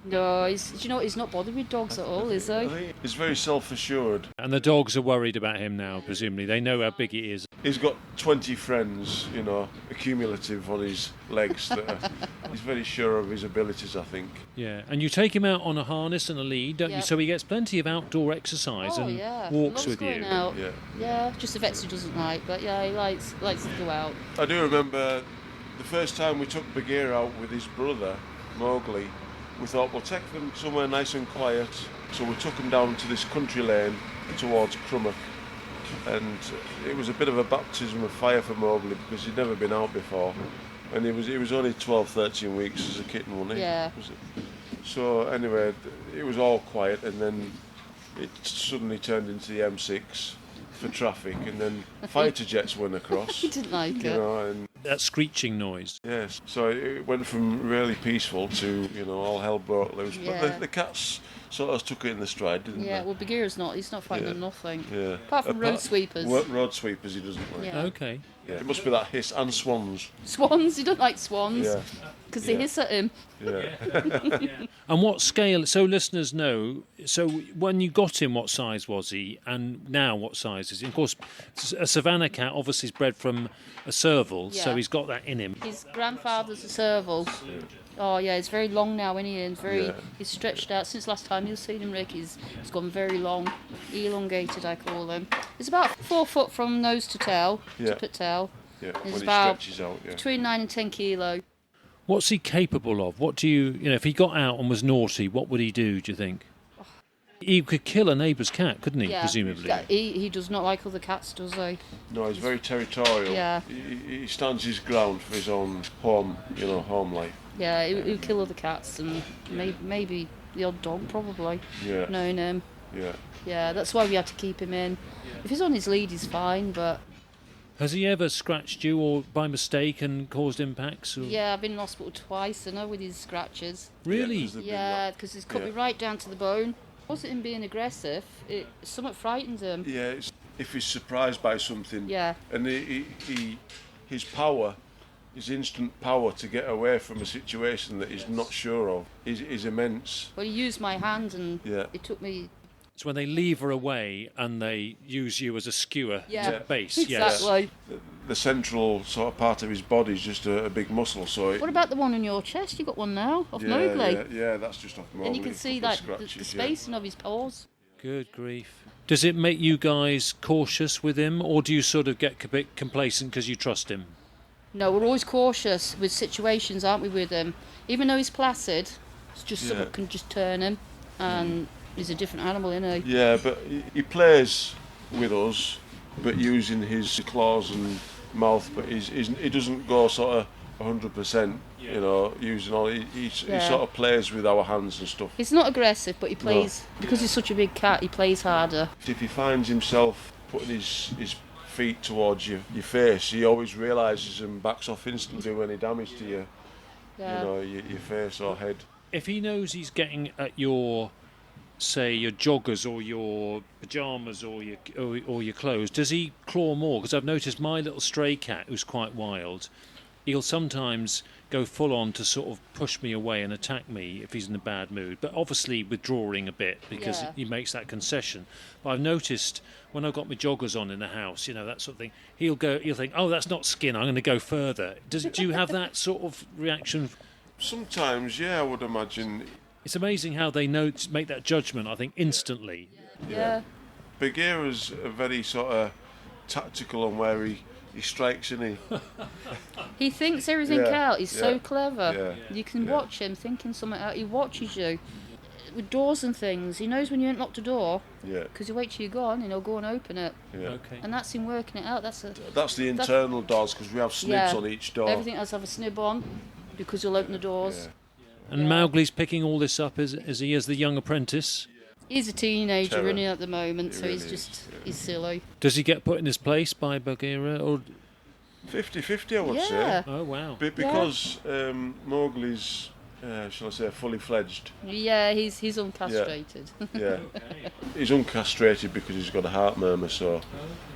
No, do you know what? He's not bothered with dogs at all, is I he? think he's very self-assured. And the dogs are worried about him now, presumably. They know how big he is. He's got 20 friends, accumulative on his legs. He's very sure of his abilities, I think. Yeah, and you take him out on a harness and a lead, don't you? Yep. So he gets plenty of outdoor exercise Oh, and yeah. walks Loves with going you. out. Yeah. Yeah, just the vets he doesn't like, but yeah, he likes to go out. I do remember the first time we took Bagheera out with his brother, Mowgli. We thought, we'll take them somewhere nice and quiet. So we took him down to this country lane towards Crummock. And it was a bit of a baptism of fire for Mowgli, because he'd never been out before. And he was only 12, 13 weeks as a kitten, wasn't he? Yeah. Was it? So anyway, it was all quiet, and then it suddenly turned into the M6 for traffic, and then fighter jets went across. He didn't like You it. know, and That screeching noise. yes, so it went from really peaceful to, all hell broke loose. Yeah. But the cats sort of took it in the stride, didn't Yeah, they? well, Bagheera's not. He's not frightened Yeah. of nothing. Yeah. Apart from road sweepers. Road sweepers he doesn't like. Yeah. Okay. Yeah. It must be that hiss, and swans. Swans. He doesn't like swans Yeah, because they Yeah. hiss at him. yeah. And what scale? So listeners know. So when you got him, what size was he? And now, what size is he? Of course, a Savannah cat obviously is bred from a serval, so Yeah. he's got that in him. His grandfather's a serval. Oh yeah, he's very long now, isn't he? And Yeah. he's stretched out since last time you've seen him, Rick. He's gone very long, elongated, I call him. He's about 4 foot from nose to tail, Yeah. tip at tail. Yeah, He's when he about stretches out, yeah. between 9 and 10 kilo. What's he capable of? What do you if he got out and was naughty, what would he do? Do you think? He could kill a neighbour's cat, couldn't he? Yeah, Presumably. he does not like other cats, does he? No, he's very territorial. Yeah. He stands his ground for his own home, home life. Yeah, he'll kill other cats and maybe the odd dog, probably. Yeah. Knowing him. Yeah. Yeah, that's why we had to keep him in. If he's on his lead, he's fine, but Has he ever scratched you or by mistake and caused impacts? Or... yeah, I've been in hospital twice, with his scratches. Really? Yeah, 'cause they've been Yeah, because he's cut me Yeah. right down to the bone. It wasn't him being aggressive, it somewhat frightened him. Yeah, if he's surprised by something, Yeah. and his power, his instant power to get away from a situation that he's not sure of, is immense. Well, he used my hand and Yeah. it took me... It's when they lever away and they use you as a skewer Yeah, to base. Yes. exactly. The central sort of part of his body is just a big muscle, so it, What about the one on your chest? You got one now, off yeah, Mowgli. yeah, that's just off Mowgli. And you can a see couple of like the scratches, yeah. spacing of his paws. Good grief. Does it make you guys cautious with him, or do you sort of get a bit complacent because you trust him? No, we're always cautious with situations, aren't we, with him? Even though he's placid, it's just Yeah. someone can just turn him, and he's a different animal, isn't he? Yeah, but he plays with us, but using his claws and mouth, but he doesn't go sort of 100%, using all, he Yeah. sort of plays with our hands and stuff. He's not aggressive, but he plays, because he's such a big cat, he plays harder. If he finds himself putting his feet towards your face, he always realises and backs off instantly when any damage to you, Yeah. your face or head. If he knows he's getting at your, say, your joggers or your pyjamas or your clothes, does he claw more? Because I've noticed my little stray cat, who's quite wild, he'll sometimes go full on to sort of push me away and attack me if he's in a bad mood, but obviously withdrawing a bit because Yeah. he makes that concession. But I've noticed when I've got my joggers on in the house, that sort of thing, he'll think, oh, that's not skin, I'm going to go further. Do you have that sort of reaction? Sometimes, yeah, I would imagine. It's amazing how they make that judgment, I think, instantly. Yeah. Bagheera's a very sort of tactical on where he strikes, isn't he? He thinks everything Yeah, out. He's so yeah, clever. yeah, You can yeah. watch him thinking something out. He watches you. With doors and things, he knows when you ain't locked a door Yeah, because you wait till you're gone and he'll go and open it. yeah. Okay. And that's him working it out. That's the internal doors, because we have snibs Yeah. on each door. Everything has to have a snib on because you'll open the doors. Yeah. And Mowgli's picking all this up as he is the young apprentice. He's a teenager Terror. running at the moment, He so really he's is, just yeah. he's silly. Does he get put in his place by Bagheera? Or 50-50, I would Yeah. say. oh wow, Because Mowgli's, shall I say, fully fledged. Yeah, he's uncastrated. Yeah, he's uncastrated because he's got a heart murmur, so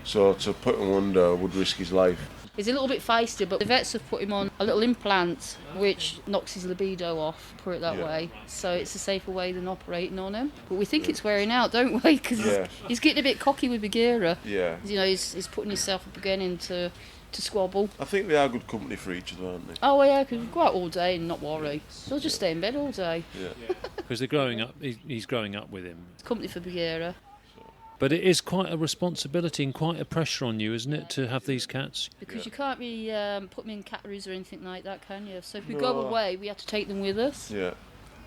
to put him under would risk his life. He's a little bit feisty, but the vets have put him on a little implant which knocks his libido off, put it that Yeah. way. So it's a safer way than operating on him. But we think it's wearing out, don't we? Because Yeah. he's getting a bit cocky with Bagheera. Yeah, He's putting himself up again into squabble. I think they are good company for each other, aren't they? Oh, well, yeah, because we go out all day and not worry. They'll just stay in bed all day. Yeah. because they're growing up. He's growing up with him. It's company for Bagheera. But it is quite a responsibility and quite a pressure on you, isn't it, to have these cats? Because you can't be put them in catteries or anything like that, can you? So if we No. go away, we have to take them with us. Yeah,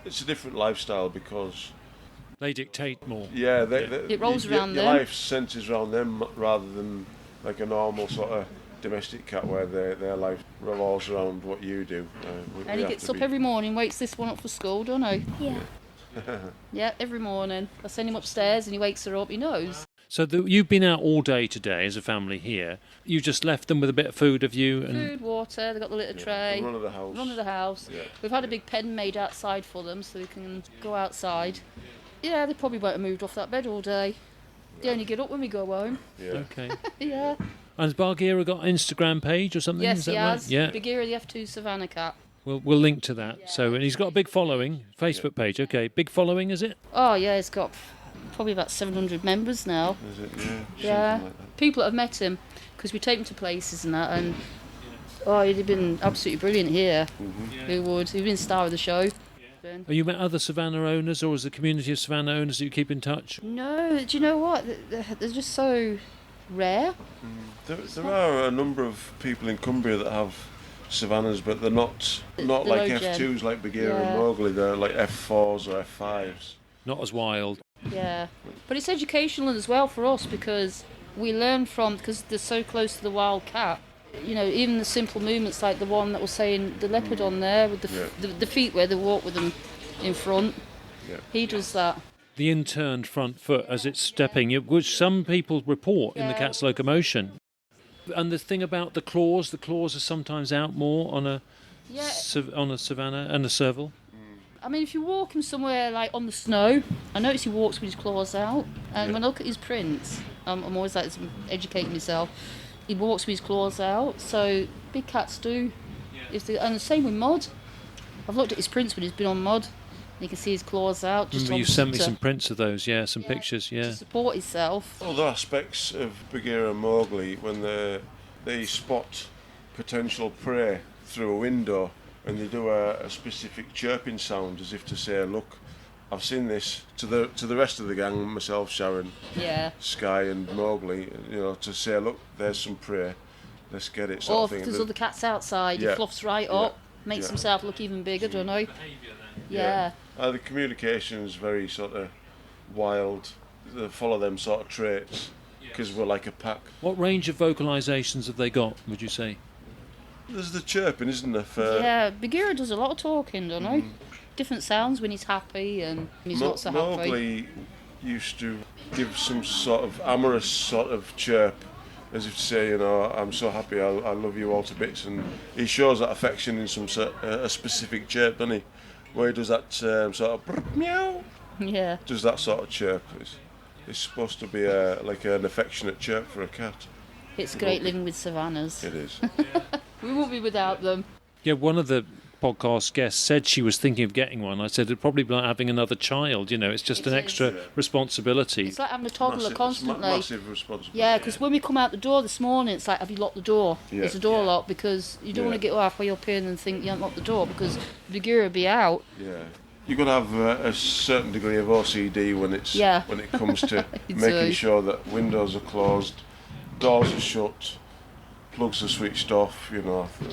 it's a different lifestyle because They dictate more. It rolls around your them. life centres around them rather than like a normal sort of domestic cat where their life revolves around what you do. And he gets up every morning, wakes this one up for school, don't he? Yeah. Yeah, every morning. I send him upstairs and he wakes her up, he knows. So you've been out all day today as a family here. You just left them with a bit of food, have you? And Food, water, they've got the litter tray. Run of the house. Run of the house. Yeah. We've had a big pen made outside for them so they can go outside. Yeah, they probably won't have moved off that bed all day. They only get up when we go home. Yeah. okay. Yeah. And has Bagheera got an Instagram page or something? Yes, Is that he right? has. Yeah. Bagheera the F2 Savannah cat. We'll link to that. So, and he's got a big following, Facebook page. Okay, big following, is it? Oh, yeah, he's got probably about 700 members now. Is it? Yeah. Yeah. Something like that. People that have met him, because we take him to places and that, and he'd have been absolutely brilliant here. He would. He'd been star of the show. Been. Have you met other Savannah owners, or is the community of Savannah owners that you keep in touch? No, do you know what? They're just so rare. There are a number of people in Cumbria that have Savannahs, but they're not They're like low gen. F2s like Bagheera Yeah. and Mowgli. They're like F4s or F5s. Not as wild. Yeah, but it's educational as well for us because we learn from, because they're so close to the wild cat. You know, even the simple movements like the one that was saying the leopard on there with the feet where they walk with them in front. Yeah. He does that. The interned front foot as it's stepping, which some people report in the Yeah. cat's locomotion. And the thing about the claws are sometimes out more on a Yeah. on a Savannah and a Serval. I mean, if you walk him somewhere like on the snow, I notice he walks with his claws out. And when I look at his prints, I'm always like educating myself. He walks with his claws out, so big cats do. And the same with Mod. I've looked at his prints when he's been on Mod. And you can see his claws out. Just Remember you on sent me to- some prints of those, some pictures, to support himself. Other aspects of Bagheera and Mowgli, when they spot potential prey through a window and they do a specific chirping sound as if to say, look, I've seen this, to the rest of the gang, myself, Sharon, Yeah. Sky and Mowgli, to say, look, there's some prey, let's get it, sort Or of if thing. there's other cats outside, Yeah. he fluffs right Yeah. up, makes Yeah. himself look even bigger, don't he? Yeah. The communication is very sort of wild. They follow them sort of traits because we're like a pack. What range of vocalisations have they got, would you say? There's the chirping, isn't there? For Yeah, Bagheera does a lot of talking, don't he? Different sounds when he's happy and he's not so happy. Mowgli used to give some sort of amorous sort of chirp, as if to say, I'm so happy, I love you all to bits, and he shows that affection in some a specific chirp, doesn't he? Where he does that sort of brr, meow, Yeah. does that sort of chirp. It's supposed to be like an affectionate chirp for a cat. It's great living with Savannahs. It is. We won't be without them. Yeah, one of the podcast guests said she was thinking of getting one. I said it'd probably be like having another child, it's just It an is. extra responsibility. It's like having a toddler constantly. Massive responsibility. Yeah, because when we come out the door this morning, it's like, have you locked the door? Yeah. Is the door locked? Because you don't want to get halfway up in and think you haven't locked the door because Bagheera will be out. Yeah. You've got to have a certain degree of OCD when it comes to You making do. sure that windows are closed, doors are shut, plugs are switched off,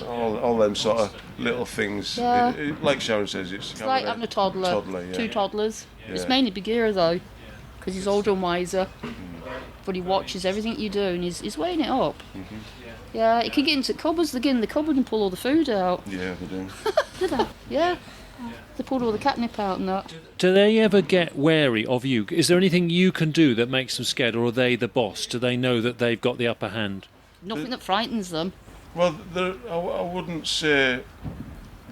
all them sort of little things. Yeah. Like Sharon says, it's Like having a toddler. yeah. Two toddlers. It's Yeah. mainly Bagheera though, because he's older and wiser. But he watches everything you do and he's weighing it up. Yeah, he can get into cupboards, they get in the cupboard and pull all the food out. Yeah, they do. Did I? Yeah. They pulled all the catnip out and that. Do they ever get wary of you? Is there anything you can do that makes them scared, or are they the boss? Do they know that they've got the upper hand? Nothing that frightens them. Well, I wouldn't say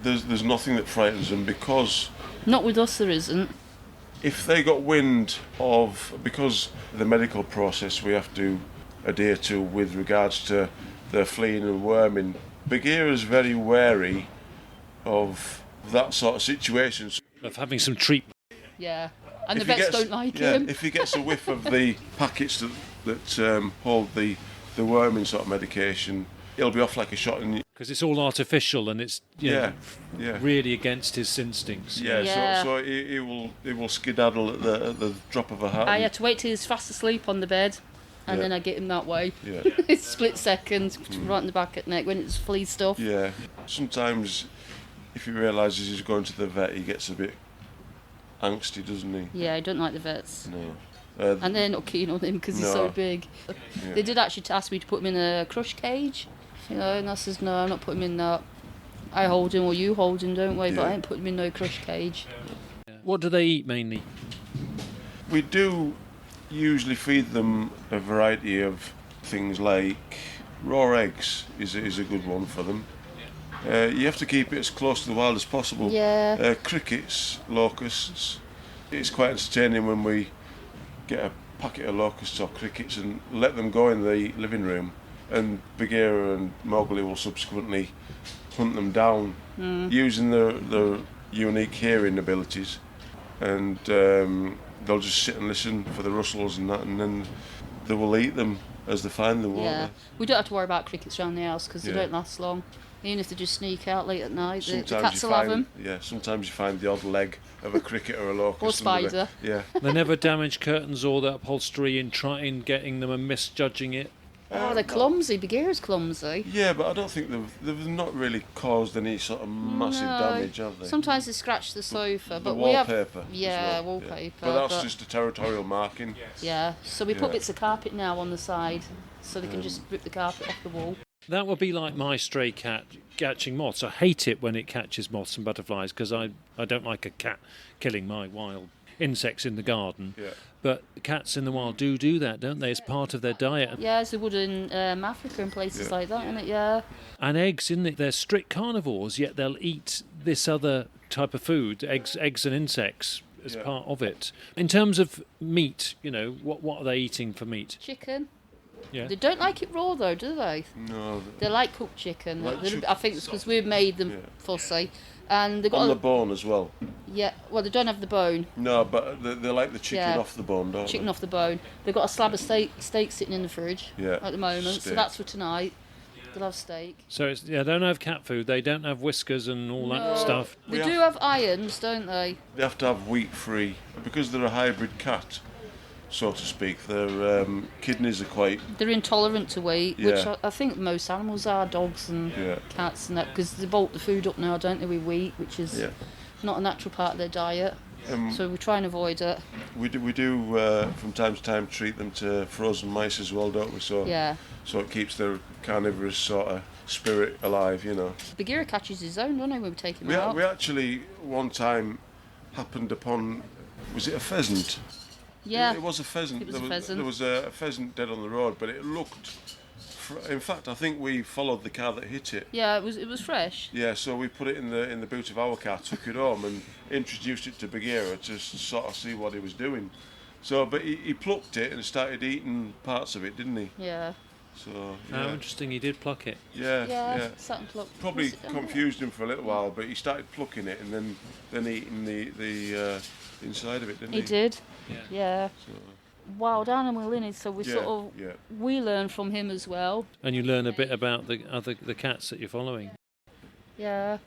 there's nothing that frightens them, because Not with us, there isn't. if they got wind of, because the medical process we have to adhere to with regards to their fleeing and worming, Bagheera's very wary of that sort of situation. Of having some treatment? Yeah. And the If he vets gets- don't like yeah, him. if he gets a whiff of the packets that hold the worming sort of medication, he'll be off like a shot. And Because it's all artificial and it's yeah. really against his instincts. Yeah, Yeah. so he will skedaddle at the drop of a hat. I had to wait till he's fast asleep on the bed and Yeah. then I get him that way. Yeah. It's split second, right in the back at neck when it's flea stuff. Yeah. Sometimes, if he realises he's going to the vet, he gets a bit angsty, doesn't he? Yeah, I don't like the vets. No. And they're not keen on him because he's so No. big. Yeah. They did actually ask me to put him in a crush cage you know, and I says, no, I'm not putting him in that. I hold him or you hold him, don't we? But Yeah. I ain't putting him in no crush cage. What do they eat mainly? We do usually feed them a variety of things like raw eggs is a good one for them. You have to keep it as close to the wild as possible. Yeah. Crickets, locusts. It's quite entertaining when we get a packet of locusts or crickets and let them go in the living room, and Bagheera and Mowgli will subsequently hunt them down using their unique hearing abilities, and they'll just sit and listen for the rustles and that, and then they will eat them as they find them, won't Yeah. they? We don't have to worry about crickets around the house because they Yeah. don't last long. Even if they just sneak out late at night, the Sometimes cats you will have find, them. yeah. Sometimes you find the odd leg of a cricket or a locust. Or under spider. there. Yeah. They never damage curtains or the upholstery in trying getting them and misjudging it. Oh, they're clumsy. Bagheera's clumsy. Yeah, but I don't think they've not really caused any sort of massive No. damage, have they? Sometimes they scratch the sofa, The but we have wallpaper. as yeah, well, wallpaper. But that's just a territorial marking. yeah. So we put Yeah. bits of carpet now on the side, so they can just rip the carpet off the wall. That would be like my stray cat catching moths. I hate it when it catches moths and butterflies because I don't like a cat killing my wild insects in the garden. Yeah. But cats in the wild do that, don't they? It's part of their diet. Yeah, as they would in Africa and places Yeah. like that, isn't it? Yeah. And eggs, isn't it? They're strict carnivores, yet they'll eat this other type of food, eggs and insects, as Yeah. part of it. In terms of meat, you know, what are they eating for meat? Chicken. Yeah. They don't like it raw though, do they? No. They like cooked chicken. Like I think it's because we've made them Yeah. fussy, and they've got On the bone as well. yeah. Well, they don't have the bone. No, but they like the chicken Yeah. off the bone, don't Chicken they? off the bone. They've got a slab of steak sitting in the fridge Yeah, at the moment, so steak. that's for tonight. They'll have steak. So it's, they don't have cat food. They don't have whiskers and all No. that stuff. They We do have irons, don't they? They have to have wheat-free because they're a hybrid cat, so to speak. Their kidneys are quite. They're intolerant to wheat, which Yeah. I think most animals are, dogs and Yeah. cats and that, because they bolt the food up now, don't they, with wheat, which is Yeah. not a natural part of their diet. Um, So we try and avoid it. We do from time to time treat them to frozen mice as well, don't we? So Yeah. so it keeps their carnivorous sort of spirit alive, you know. Bagheera catches his own, don't he, when we take him We out? actually one time happened upon, was it a pheasant? Yeah. It was a pheasant. It was there a pheasant. There was a pheasant dead on the road, but it looked. In fact, I think we followed the car that hit it. Yeah, it was fresh. Yeah, so we put it in the boot of our car, took it home, and introduced it to Bagheera to sort of see what he was doing. So, but he plucked it and started eating parts of it, didn't he? Yeah. So How yeah, interesting, he did pluck it. yeah. Sat and plucked. Probably Was it down there? confused him for a little while, but he started plucking it and then eating the inside of it, didn't he? He did. Yeah. Yeah. So, Wild animal lineage, so we sort of yeah. we learn from him as well. And you learn a bit about the cats that you're following. Yeah.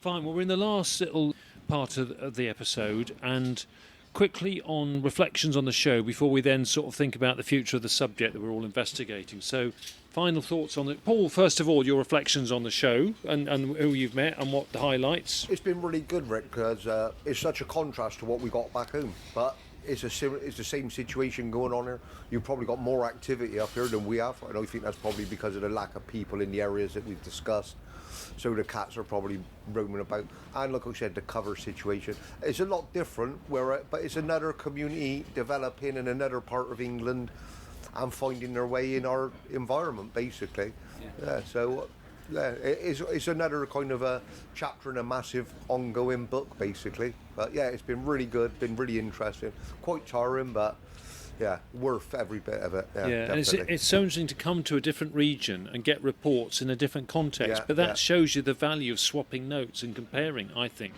Fine. Well, we're in the last little part of the episode, and quickly on reflections on the show before we then sort of think about the future of the subject that we're all investigating. So, final thoughts on it. Paul, first of all, your reflections on the show and who you've met and what the highlights. It's been really good, Rick, because it's such a contrast to what we got back home. But it's the same situation going on here. You've probably got more activity up here than we have, and I think that's probably because of the lack of people in the areas that we've discussed. So the cats are probably roaming about. And like I said, the cover situation. It's a lot different, but it's another community developing in another part of England and finding their way in our environment, basically. Yeah, so yeah, it's another kind of a chapter in a massive ongoing book, basically. But yeah, it's been really good, been really interesting. Quite tiring, but yeah, worth every bit of it. Yeah, And definitely. it's so interesting to come to a different region and get reports in a different context. Yeah, but that yeah. shows you the value of swapping notes and comparing, I think.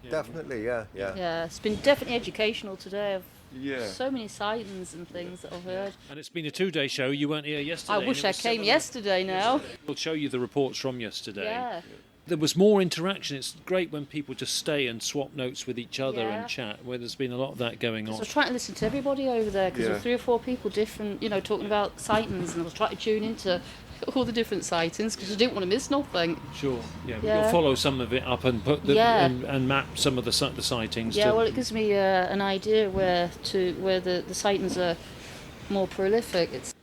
Definitely, yeah. Yeah. It's been definitely educational today. Yeah. So many sightings and things that I've heard. And it's been a 2-day show. You weren't here yesterday. I and wish it I was came similar. yesterday now. We'll show you the reports from yesterday. Yeah. There was more interaction. It's great when people just stay and swap notes with each other Yeah. and chat, where there's been a lot of that going So I on. was trying to listen to everybody over there because there Yeah. were 3 or 4 people different, talking about sightings, and I was trying to tune into all the different sightings because I didn't want to miss nothing. Sure, yeah. Yeah. You'll follow some of it up and put Yeah. and map some of the sightings. Yeah, to, well, it gives me an idea where the sightings are more prolific. It's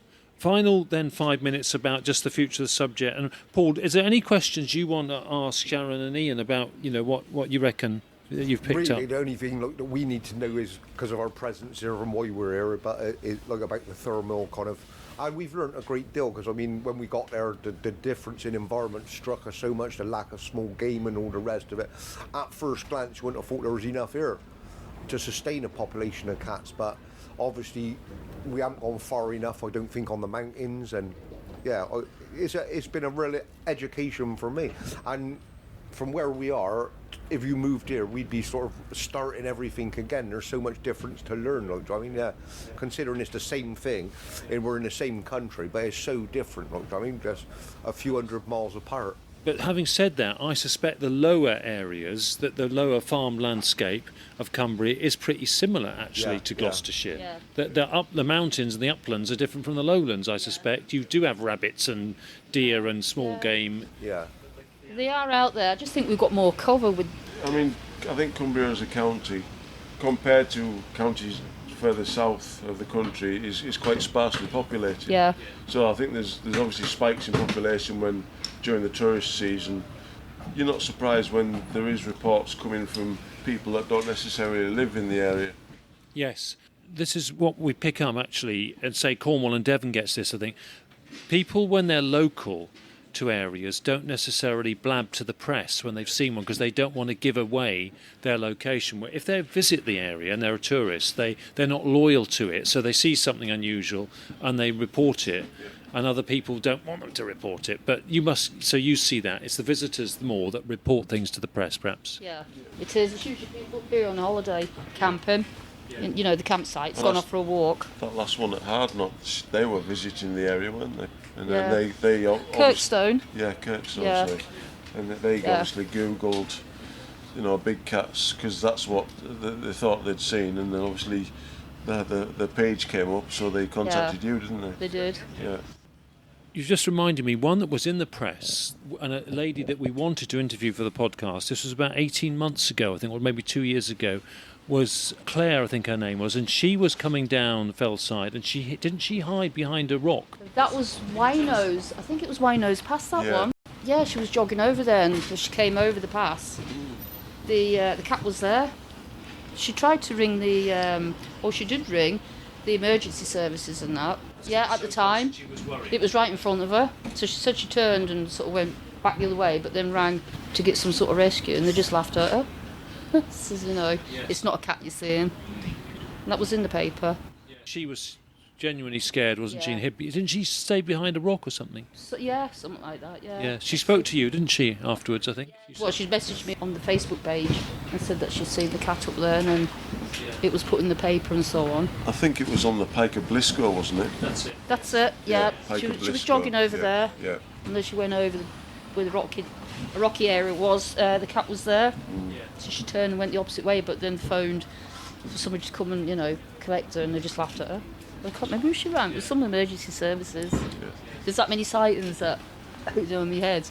Final then 5 minutes about just the future of the subject. And Paul, is there any questions you want to ask Sharon and Ian about, what you reckon that you've picked Really, up? the only thing that we need to know is, because of our presence here and why we're here, about about the thermal kind of. And we've learnt a great deal, because, I mean, when we got there, the difference in environment struck us so much, the lack of small game and all the rest of it. At first glance, you wouldn't have thought there was enough here to sustain a population of cats, but obviously we haven't gone far enough, I don't think, on the mountains. And yeah, it's been a real education for me. And from where we are, if you moved here, we'd be sort of starting everything again. There's so much difference to learn. Like, I mean, considering it's the same thing, and we're in the same country, but it's so different. Like, I mean, just a few 100 miles apart. But having said that, I suspect the lower areas, that the lower farm landscape of Cumbria is pretty similar, actually, to Gloucestershire. Yeah. The mountains and the uplands are different from the lowlands, I suspect. You do have rabbits and deer and small game. Yeah. They are out there. I just think we've got more cover with. I mean, I think Cumbria as a county, compared to counties further south of the country, is quite sparsely populated. Yeah. So I think there's obviously spikes in population during the tourist season. You're not surprised when there is reports coming from people that don't necessarily live in the area. Yes. This is what we pick up, actually, and say Cornwall and Devon gets this, I think. People, when they're local to areas, don't necessarily blab to the press when they've seen one, because they don't want to give away their location. If they visit the area and they're a tourist, they're not loyal to it, so they see something unusual and they report it, and other people don't want them to report it. But you see that. It's the visitors more that report things to the press, perhaps. Yeah, it is. It's usually people here on holiday camping. The campsite's gone off for a walk. That last one at Hardknott, they were visiting the area, weren't they? And Yeah. then they Kirkstone. Yeah, Kirkstone. Yeah. Sorry. And they obviously Googled, big cats, because that's what they thought they'd seen, and then obviously the page came up, so they contacted you, didn't they? They did. Yeah. You've just reminded me, one that was in the press, and a lady that we wanted to interview for the podcast, this was about 18 months ago, I think, or maybe 2 years ago, was Claire, I think her name was, and she was coming down Fellside, and didn't she hide behind a rock? That was Winos. I think it was Winos past that Yeah. one. Yeah, she was jogging over there, and she came over the pass. The cat was there. She tried to ring she did ring the emergency services and that. Yeah, at the time. It was right in front of her. So she said she turned and sort of went back the other way, but then rang to get some sort of rescue, and they just laughed at her. Says, it's not a cat you're seeing. And that was in the paper. She was genuinely scared, wasn't she? Yeah. And didn't she stay behind a rock or something? So, yeah, something like that, yeah. Yeah, she spoke to you, didn't she, afterwards, I think? Well, she messaged me on the Facebook page and said that she'd seen the cat up there, and then it was put in the paper and so on. I think it was on the Pike of Blisco, wasn't it? That's it. That's it, yeah. Pike She of was Blisco. jogging over Yeah, there, Yeah. and then she went over where the rocky area was. The cat was there, so she turned and went the opposite way, but then phoned for somebody to come and, collect her, and they just laughed at her. I can't remember who she rang. It was some emergency services. There's that many sightings that in my head.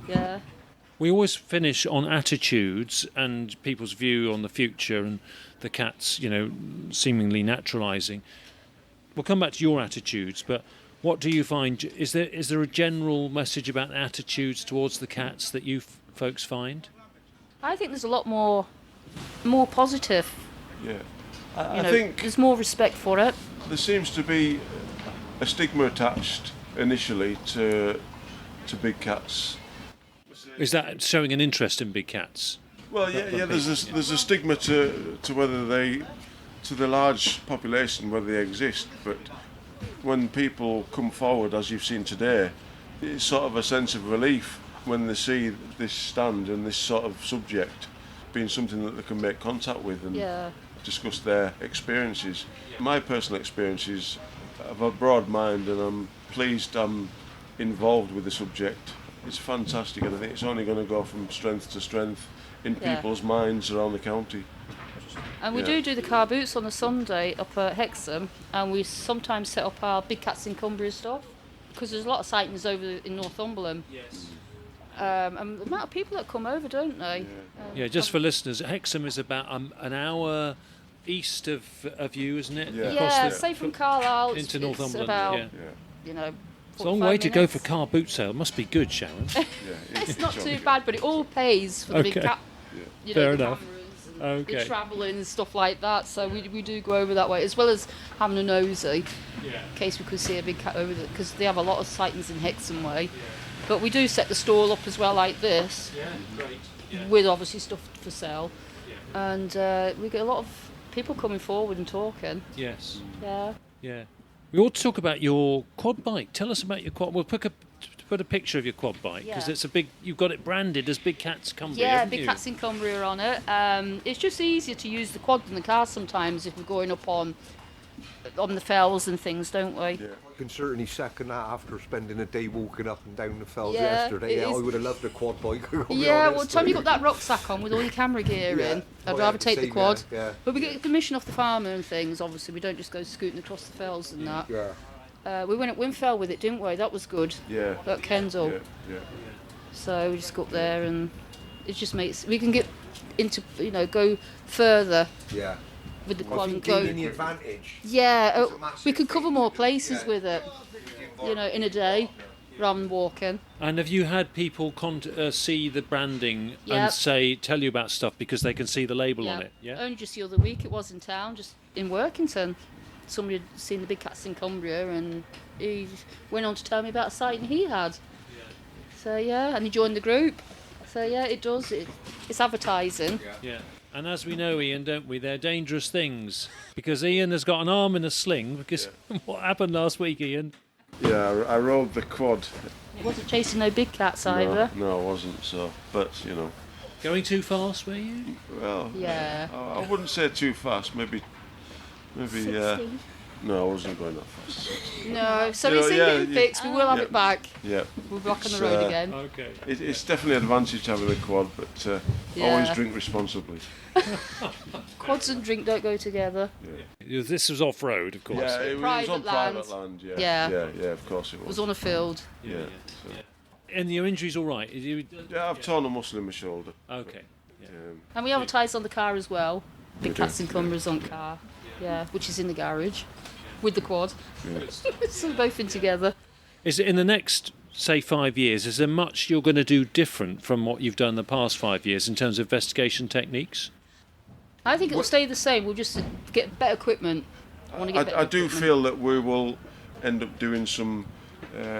Yeah. We always finish on attitudes and people's view on the future and the cats, seemingly naturalising. We'll come back to your attitudes, but what do you find? Is there a general message about attitudes towards the cats that you folks find? I think there's a lot more positive. Yeah. I think there's more respect for it. there seems to be a stigma attached initially to big cats. Is that showing an interest in big cats? Well, yeah. There's a stigma to whether to the large population, whether they exist. But when people come forward, as you've seen today, it's sort of a sense of relief when they see this stand and this sort of subject being something that they can make contact with and discuss their experiences. My personal experiences have a broad mind, and I'm pleased I'm involved with the subject. It's fantastic, and I think it's only going to go from strength to strength in people's minds around the county. And we do the car boots on a Sunday up at Hexham, and we sometimes set up our Big Cats in Cumbria stuff, because there's a lot of sightings over in Northumberland. Yes. And the amount of people that come over, don't they? Yeah, just for listeners, Hexham is about an hour east of you, isn't it? Yeah. Yeah, say from Carlisle into it's Northumberland. about Yeah. you know. It's a long way to go 45 for car boot sale. Must be good, Sharon. Yeah, It's not too bad, but it all pays for the big Okay. cat. You know, Fair the enough. cameras and Okay. the travelling and stuff like that. So we do go over that way, as well as having a nosy, Yeah. in case we could see a big cat over there, because they have a lot of sightings in Hexham Way. But we do set the stall up as well, like this, Yeah, great. Yeah. with obviously stuff for sale, and we get a lot of people coming forward and talking. Yes. Yeah. Yeah. We ought to talk about your quad bike. Tell us about your quad. We'll put a picture of your quad bike because Yeah. it's a big. You've got it branded as Big Cats Cumbria. Yeah, haven't Big you? Cats in Cumbria on it. It's just easier to use the quad than the car sometimes if we're going up on the fells and things, don't we? Yeah. I can certainly second that after spending a day walking up and down the fells Yeah, yesterday. it Yeah, is- I would have loved a quad bike. I'll be Yeah, honest. well, Tom, you got that rucksack on with all your camera gear Yeah. in. Oh, I'd yeah, rather take the same, quad. yeah. But we get permission off the farmer and things, obviously. We don't just go scooting across the fells and that. Yeah. We went at Winfell with it, didn't we? That was good. Yeah. At Kendall. Yeah, yeah. So we just go up there and it just makes... We can get into, go further Yeah. with the Well, quad I and think go... gaining the advantage. Yeah, It's a massive we could cover thing. more places Yeah. with it, in a day, rather than walking. And have you had people see the branding Yep. and tell you about stuff because they can see the label on it? Yeah. Only just the other week it was in town, just in Workington. Somebody had seen the Big Cats in Cumbria and he went on to tell me about a sighting he had. So yeah, and he joined the group. So yeah, it does. It's advertising. Yeah. And as we know, Ian, don't we? They're dangerous things because Ian has got an arm in a sling. Because what happened last week, Ian? Yeah, I rode the quad. It wasn't chasing no big cats either. No, I wasn't. So, but Going too fast, were you? well, Yeah. I wouldn't say too fast. Maybe. 60. No, I wasn't going that fast. No, so Yeah, it's in yeah, getting yeah. fixed. We will have Yeah. it back. Yeah, We'll be back on the It's, road again. Okay. it's definitely an advantage having a quad, but Yeah. always drink responsibly. Quads and drink don't go together. This was off road, of course. Yeah, it was Private on private land. land. Yeah, Yeah. yeah, of course it It was. was on a field. Yeah. And your injury's all right. Yeah, I've torn a muscle in my shoulder. Okay. And we advertise on the car as well. Big do, Cats and Cumbria's on car. Yeah, which is in the garage with the quad. So they're both in together. Is it in the next, say, 5 years? Is there much you're going to do different from what you've done the past 5 years in terms of investigation techniques? I think it'll stay the same. We'll just get better equipment. I want to get better I do equipment. feel that we will end up doing some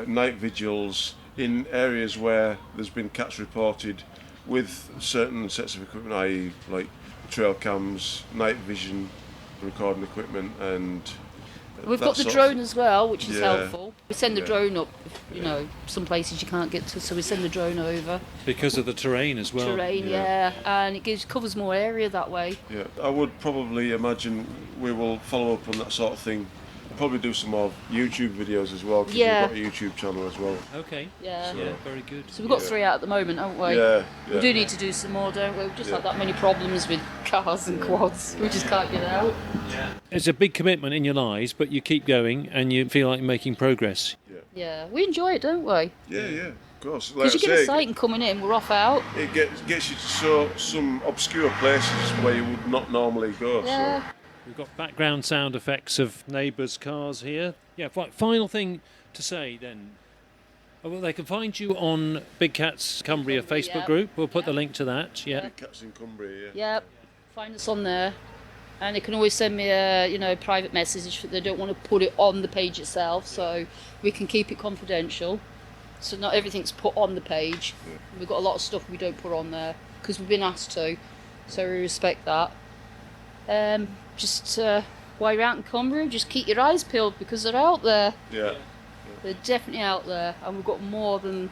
night vigils in areas where there's been cats reported with certain sets of equipment, i.e. like trail cams, night vision, recording equipment, and We've that got the sort of- drone as well, which is Yeah. helpful. We send the Yeah. drone up, some places you can't get to, so we send the drone over. Because of the terrain as well. Terrain, yeah. and it covers more area that way. Yeah, I would probably imagine we will follow up on that sort of thing. Probably do some more YouTube videos as well, because Yeah. we've got a YouTube channel as well. Okay. Yeah. Yeah, very good. So we've got 3 out at the moment, haven't we? Yeah, We do need to do some more, don't we? We've just had that many problems with cars and quads. We just can't get out. It's a big commitment in your lives, but you keep going and you feel like you're making progress. Yeah, we enjoy it, don't we? Yeah, of course. Like Because you I get a say, sighting coming in, we're off out. it gets you to some obscure places where you would not normally go. Yeah. We've got background sound effects of neighbours' cars here. Yeah, final thing to say then. Oh, well, they can find you on Big Cats Cumbria Facebook Yeah. group. We'll put the Yeah. link to that. Yeah. So, Cats in Cumbria, yeah. Yep. Find us on there. And they can always send me a private message if they don't want to put it on the page itself, so we can keep it confidential. So not everything's put on the page. We've got a lot of stuff we don't put on there because we've been asked to, so we respect that. While you're out in Cumbria, just keep your eyes peeled because they're out there. Yeah. They're definitely out there, and we've got more than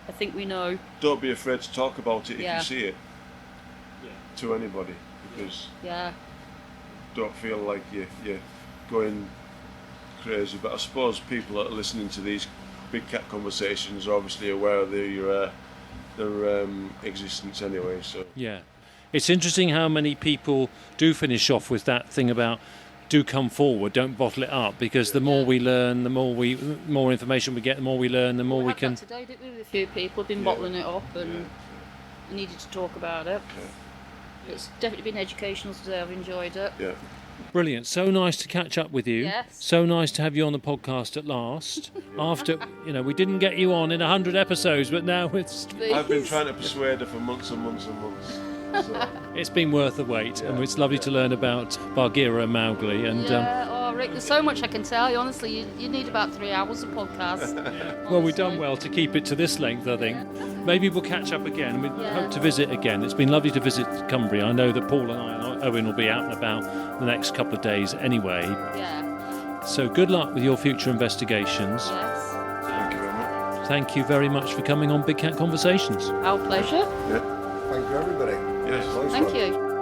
I think we know. Don't be afraid to talk about it if Yeah. you see it to anybody, because Yeah. don't feel like you're going crazy. But I suppose people that are listening to these big cat conversations are obviously aware of their existence anyway. So Yeah. It's interesting how many people do finish off with that thing about do come forward, don't bottle it up, because the more we learn, the more information we get, the more we learn, the more we had can. that today, didn't we, with a few people have been bottling it up and needed to talk about it. It's definitely been educational today. I've enjoyed it. yeah. Brilliant. So nice to catch up with you. Yes. So nice to have you on the podcast at last. After, we didn't get you on in 100 episodes, but now I've been trying to persuade her for months and months and months. So. It's been worth the wait, and it's lovely to learn about Bagheera and Mowgli. And Rick, there's so much I can tell you. Honestly, you need about 3 hours of podcast. well, we've done well to keep it to this length, I think. Maybe we'll catch up again. We hope to visit again. It's been lovely to visit Cumbria. I know that Paul and I and Owen will be out and about the next couple of days anyway. Yeah. So good luck with your future investigations. Yes. Thank you very much. Thank you very much for coming on Big Cat Conversations. Our pleasure. Yeah. Thank you, everybody. Yes. Nice Thank one. you.